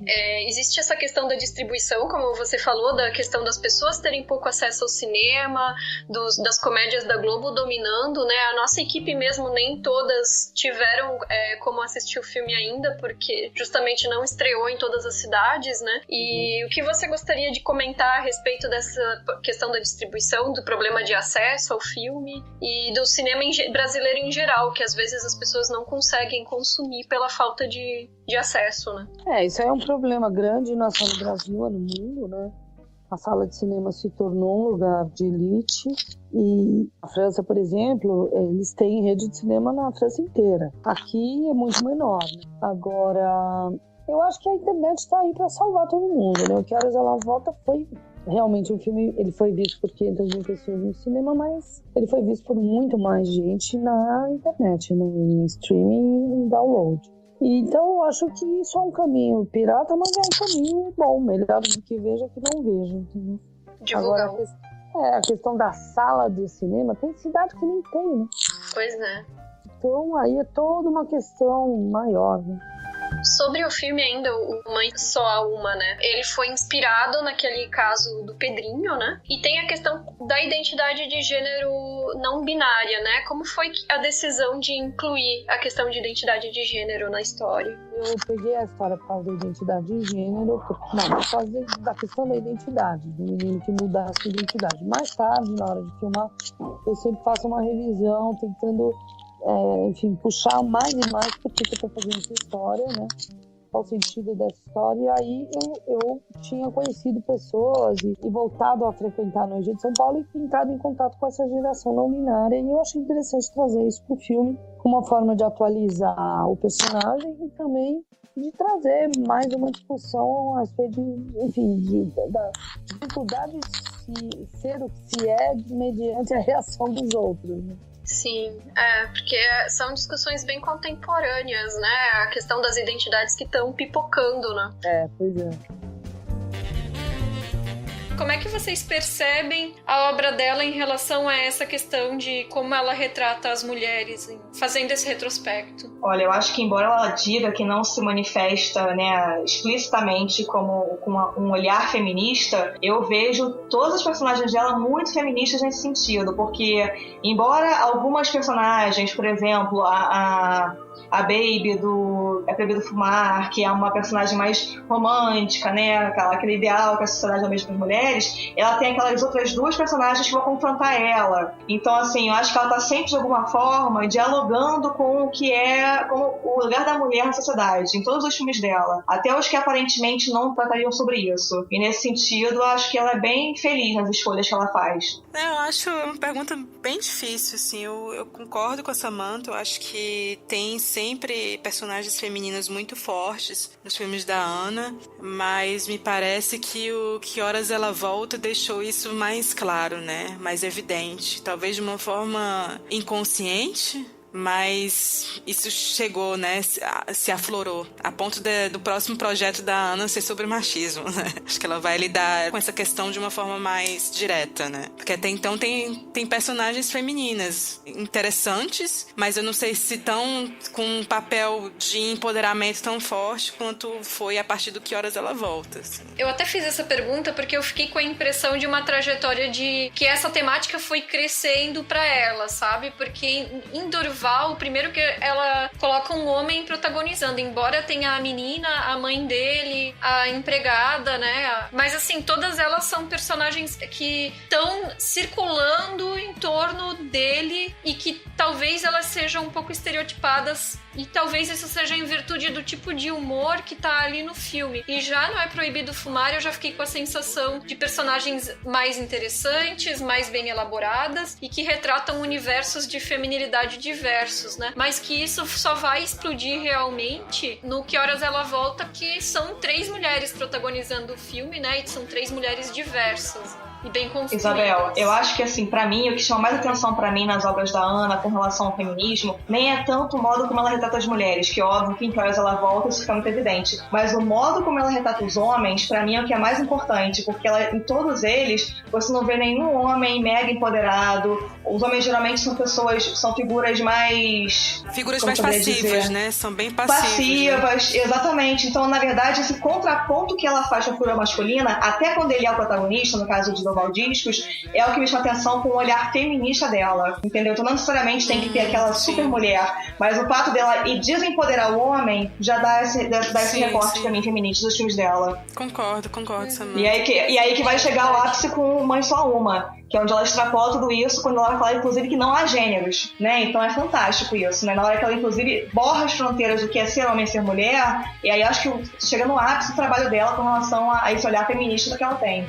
Existe essa questão da distribuição, como você falou, da questão das pessoas terem pouco acesso ao cinema, das comédias da Globo dominando, né? A nossa equipe mesmo, nem todas tiveram como assistir o filme ainda, porque justamente não estreou em todas as cidades, né? E o que você gostaria de comentar a respeito dessa questão da distribuição, do problema de acesso ao filme e do cinema brasileiro em geral, que às vezes as pessoas não conseguem consumir pela falta de acesso, né? Isso aí é um problema grande, não só no Brasil, é no mundo, né? A sala de cinema se tornou um lugar de elite e a França, por exemplo, eles têm rede de cinema na França inteira. Aqui é muito menor, né? Agora, eu acho que a internet está aí para salvar todo mundo, né? O Que Horas Ela Volta foi realmente um filme, ele foi visto por 500 mil pessoas no cinema, mas ele foi visto por muito mais gente na internet, no streaming e download. Então eu acho que isso é um caminho pirata, mas é um caminho bom, melhor do que veja que não veja, entendeu? Divulgar. Agora, a questão da sala de cinema, tem cidade que nem tem, né? Pois é. Então aí é toda uma questão maior, né? Sobre o filme ainda, o Mãe Só Há Uma, né? Ele foi inspirado naquele caso do Pedrinho, né? E tem a questão da identidade de gênero não binária, né? Como foi a decisão de incluir a questão de identidade de gênero na história? Eu peguei a história por causa da identidade de gênero, por causa da questão da identidade, do menino que mudasse de identidade. Mais tarde, na hora de filmar, eu sempre faço uma revisão, tentando enfim, puxar mais e mais porque eu estou fazendo essa história, né? Qual o sentido dessa história? E aí eu tinha conhecido pessoas e voltado a frequentar no Rio de São Paulo e entrado em contato com essa geração não binária. E eu achei interessante trazer isso para o filme como uma forma de atualizar o personagem e também de trazer mais uma discussão a respeito da dificuldade de ser o que se é mediante a reação dos outros, né? Sim, porque são discussões bem contemporâneas, né? A questão das identidades que estão pipocando, né? Pois é. Como é que vocês percebem a obra dela em relação a essa questão de como ela retrata as mulheres, fazendo esse retrospecto? Olha, eu acho que embora ela diga que não se manifesta, né, explicitamente como com um olhar feminista, eu vejo todas as personagens dela muito feministas nesse sentido, porque embora algumas personagens, por exemplo, a Baby do É Proibido Fumar, que é uma personagem mais romântica, né? Aquele ideal que a sociedade almeja para as mulheres, ela tem aquelas outras duas personagens que vão confrontar ela. Então, assim, eu acho que ela está sempre, de alguma forma, dialogando com o que é como o lugar da mulher na sociedade, em todos os filmes dela. Até os que aparentemente não tratariam sobre isso. E nesse sentido, eu acho que ela é bem feliz nas escolhas que ela faz. Eu acho uma pergunta bem difícil, assim. Eu concordo com a Samantha, eu acho que tem sempre personagens femininas muito fortes nos filmes da Ana, mas me parece que o Que Horas Ela Volta deixou isso mais claro, né? Mais evidente. Talvez de uma forma inconsciente, mas isso chegou, né, se aflorou, a ponto do próximo projeto da Ana ser sobre machismo, né? Acho que ela vai lidar com essa questão de uma forma mais direta, né? Porque até então tem personagens femininas interessantes, mas eu não sei se estão com um papel de empoderamento tão forte quanto foi a partir do Que Horas Ela Volta. Assim. Eu até fiz essa pergunta porque eu fiquei com a impressão de uma trajetória de que essa temática foi crescendo pra ela, sabe? Porque em Dorval, primeiro que ela coloca um homem protagonizando, embora tenha a menina, a mãe dele, a empregada, né? Mas assim, todas elas são personagens que estão circulando em torno dele e que talvez elas sejam um pouco estereotipadas, e talvez isso seja em virtude do tipo de humor que tá ali no filme. E já Não É Proibido Fumar, eu já fiquei com a sensação de personagens mais interessantes, mais bem elaboradas e que retratam universos de feminilidade diversos, né? Mas que isso só vai explodir realmente no Que Horas Ela Volta, que são 3 mulheres protagonizando o filme, né? E são 3 mulheres diversas e bem construídas. Isabel, eu acho que assim, pra mim, o que chama mais atenção pra mim nas obras da Ana com relação ao feminismo, nem é tanto o modo como ela retrata as mulheres, que óbvio que em Que Horas Ela Volta isso fica muito evidente, mas o modo como ela retrata os homens, pra mim é o que é mais importante, porque ela, em todos eles, você não vê nenhum homem mega empoderado. Os homens geralmente são figuras mais... Figuras mais passivas, né? São bem passivas, né? Exatamente. Então, na verdade, esse contraponto que ela faz com a figura masculina, até quando ele é o protagonista, no caso de Dorval Discos, é o que me chama atenção com o olhar feminista dela, entendeu? Então não necessariamente tem que ter aquela super mulher, mas o fato dela e desempoderar o homem já dá esse recorte pra mim feminista dos filmes dela. Concordo, Samantha. E aí que vai chegar ao ápice com Mãe Só Uma, que é onde ela extrapola tudo isso quando ela fala, inclusive, que não há gêneros, né? Então é fantástico isso, né? Na hora que ela, inclusive, borra as fronteiras do que é ser homem e ser mulher, e aí acho que chega no ápice o trabalho dela com relação a esse olhar feminista que ela tem.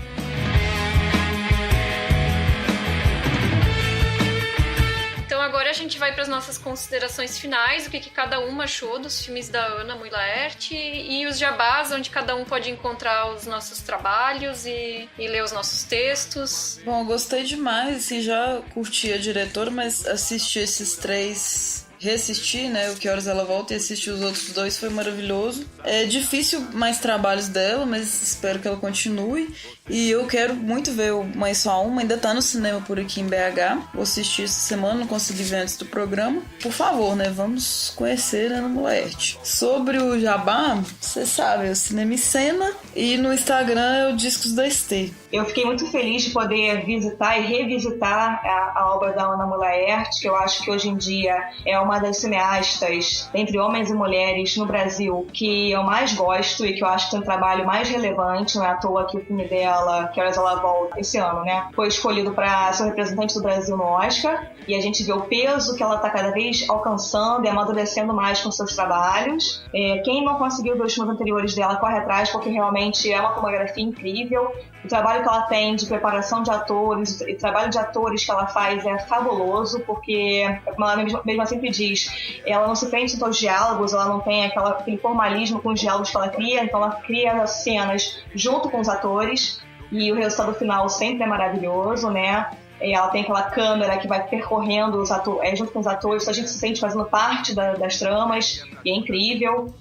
Então agora a gente vai para as nossas considerações finais, o que cada uma achou dos filmes da Ana Mui Laerte e os jabás, onde cada um pode encontrar os nossos trabalhos e ler os nossos textos. Bom, eu gostei demais, assim, já curti a diretora, mas assistir esses 3... reassistir, né, o Que Horas Ela Volta e assistir os outros 2 foi maravilhoso. É difícil mais trabalhos dela, mas espero que ela continue. E eu quero muito ver o Mãe Só Uma, ainda tá no cinema por aqui em BH. Vou assistir essa semana, não consegui ver antes do programa. Por favor, né, vamos conhecer a Ana Mui Laerte. Sobre o jabá, você sabe, é o Cinema em Cena e no Instagram é o Discos da Estê. Eu fiquei muito feliz de poder visitar e revisitar a obra da Ana Mui Laerte, que eu acho que hoje em dia é uma das cineastas, entre homens e mulheres, no Brasil, que eu mais gosto e que eu acho que tem um trabalho mais relevante. Não é à toa que o filme dela, Que Horas Ela Volta, esse ano, né, foi escolhido para ser o representante do Brasil no Oscar, e a gente vê o peso que ela está cada vez alcançando e amadurecendo mais com seus trabalhos. Quem não conseguiu ver os filmes anteriores dela, corre atrás, porque realmente é uma filmografia incrível. O trabalho que ela tem de preparação de atores, o trabalho de atores que ela faz é fabuloso, porque, como ela mesma sempre diz, ela não se prende aos diálogos, ela não tem aquele formalismo com os diálogos que ela cria, então ela cria as cenas junto com os atores, e o resultado final sempre é maravilhoso, né? Ela tem aquela câmera que vai percorrendo os atores, junto com os atores, a gente se sente fazendo parte das tramas, e é incrível.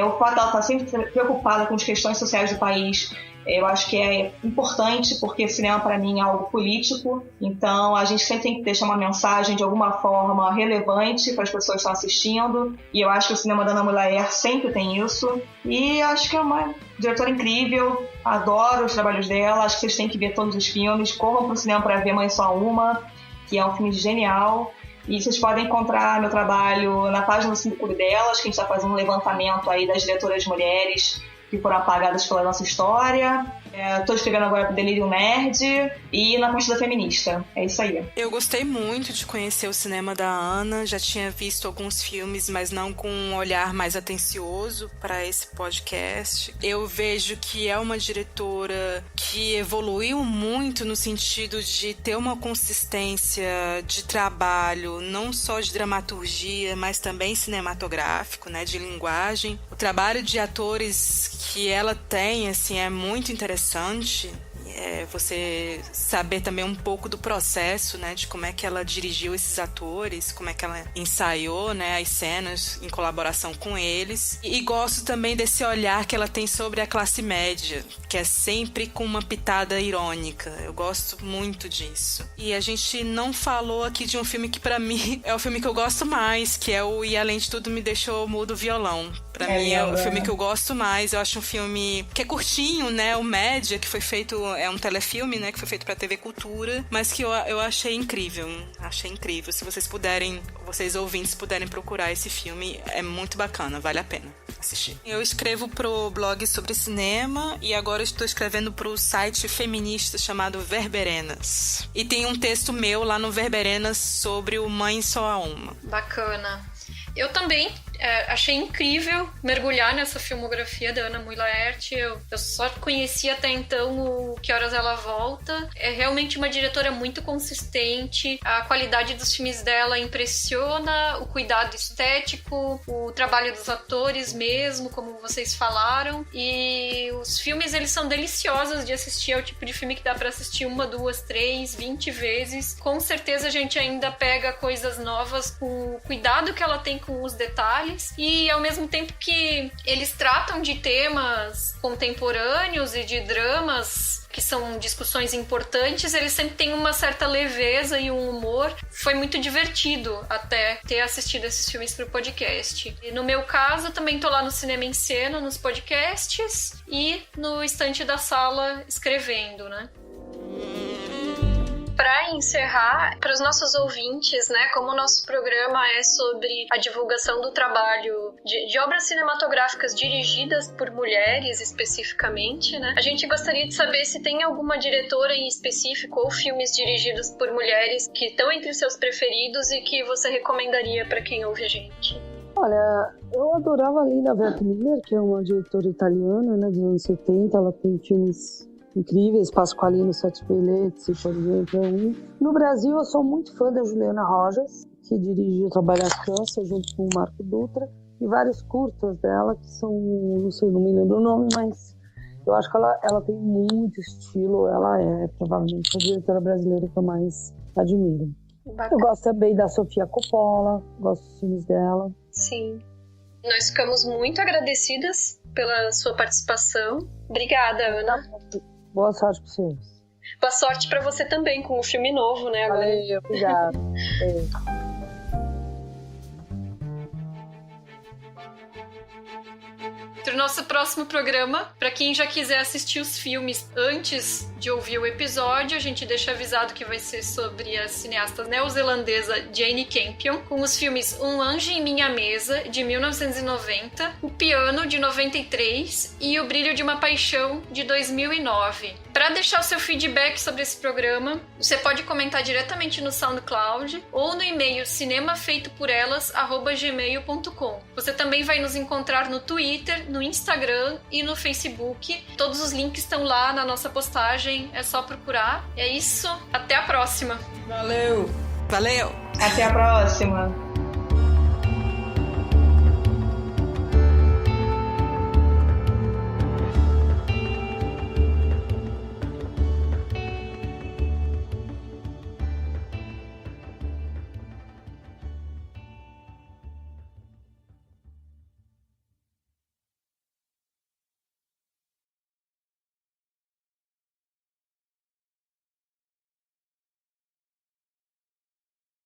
O fato dela estar sempre preocupada com as questões sociais do país, eu acho que é importante, porque cinema para mim é algo político, então a gente sempre tem que deixar uma mensagem de alguma forma relevante para as pessoas que estão assistindo, e eu acho que o cinema da Ana Mui Laerte sempre tem isso, e acho que é uma diretora incrível, adoro os trabalhos dela, acho que vocês têm que ver todos os filmes, corram pro cinema para ver Mãe Só Uma, que é um filme genial. E vocês podem encontrar meu trabalho na página do Cineclube delas, que a gente está fazendo um levantamento aí das diretoras mulheres que foram apagadas pela nossa história. Estou escrevendo agora pro Delírio Nerd e na Partida Feminista. É isso aí. Eu gostei muito de conhecer o cinema da Ana. Já tinha visto alguns filmes, mas não com um olhar mais atencioso para esse podcast. Eu vejo que é uma diretora que evoluiu muito no sentido de ter uma consistência de trabalho, não só de dramaturgia, mas também cinematográfico, né, de linguagem. O trabalho de atores que ela tem, assim, é muito interessante. você saber também um pouco do processo, né, de como é que ela dirigiu esses atores, como é que ela ensaiou, né, as cenas em colaboração com eles. E gosto também desse olhar que ela tem sobre a classe média, que é sempre com uma pitada irônica. Eu gosto muito disso. E a gente não falou aqui de um filme que pra mim é o filme que eu gosto mais, que é o E Além de Tudo Me Deixou Mudo Violão. Pra mim é o filme que eu gosto mais. Eu acho um filme que é curtinho, né? O Média, que foi feito... É um telefilme, né? Que foi feito pra TV Cultura. Mas que eu achei incrível. Achei incrível. Se vocês puderem... Vocês ouvintes puderem procurar esse filme, é muito bacana. Vale a pena assistir. Eu escrevo pro blog sobre cinema e agora estou escrevendo pro site feminista chamado Verberenas. E tem um texto meu lá no Verberenas sobre o Mãe Só Há Uma. Bacana. Eu também achei incrível mergulhar nessa filmografia da Ana Mui Laerte. Eu só conhecia até então o Que Horas Ela Volta. É realmente uma diretora muito consistente. A qualidade dos filmes dela impressiona, o cuidado estético, o trabalho dos atores mesmo, como vocês falaram. E os filmes, eles são deliciosos de assistir. É o tipo de filme que dá pra assistir 1, 2, 3, 20 vezes. Com certeza a gente ainda pega coisas novas com o cuidado que ela tem com os detalhes. E ao mesmo tempo que eles tratam de temas contemporâneos e de dramas que são discussões importantes, eles sempre têm uma certa leveza e um humor. Foi muito divertido até ter assistido esses filmes pro podcast. E no meu caso, eu também tô lá no Cinema em Cena, nos podcasts e no estante da sala escrevendo, né? Para encerrar, para os nossos ouvintes, né, como o nosso programa é sobre a divulgação do trabalho de obras cinematográficas dirigidas por mulheres especificamente, né, a gente gostaria de saber se tem alguma diretora em específico ou filmes dirigidos por mulheres que estão entre os seus preferidos e que você recomendaria para quem ouve a gente. Olha, eu adorava a Linda Wertmüller, que é uma diretora italiana, né, dos anos 70, ela tem filmes incríveis, Pasqualino, Sete Belletti, por exemplo. No Brasil, eu sou muito fã da Juliana Rojas, que dirige O Trabalho às Crianças, junto com o Marco Dutra, e vários curtas dela, que são, não me lembro o nome, mas eu acho que ela tem muito estilo, ela é provavelmente a diretora brasileira que eu mais admiro. Bacana. Eu gosto também da Sofia Coppola, gosto dos filmes dela. Sim. Nós ficamos muito agradecidas pela sua participação. Obrigada, Ana. Boa sorte para vocês. Boa sorte para você também com o filme novo, né? Agora. Valeu, obrigada. Para o nosso próximo programa, para quem já quiser assistir os filmes antes de ouvir o episódio, a gente deixa avisado que vai ser sobre a cineasta neozelandesa Jane Campion, com os filmes Um Anjo em Minha Mesa, de 1990, O Piano, de 93 e O Brilho de uma Paixão, de 2009. Para deixar o seu feedback sobre esse programa, você pode comentar diretamente no SoundCloud ou no e-mail cinemafeitoporelas@gmail.com. Você também vai nos encontrar no Twitter, no Instagram e no Facebook. Todos os links estão lá na nossa postagem, é só procurar. É isso, até a próxima. Valeu! Valeu! Até a próxima!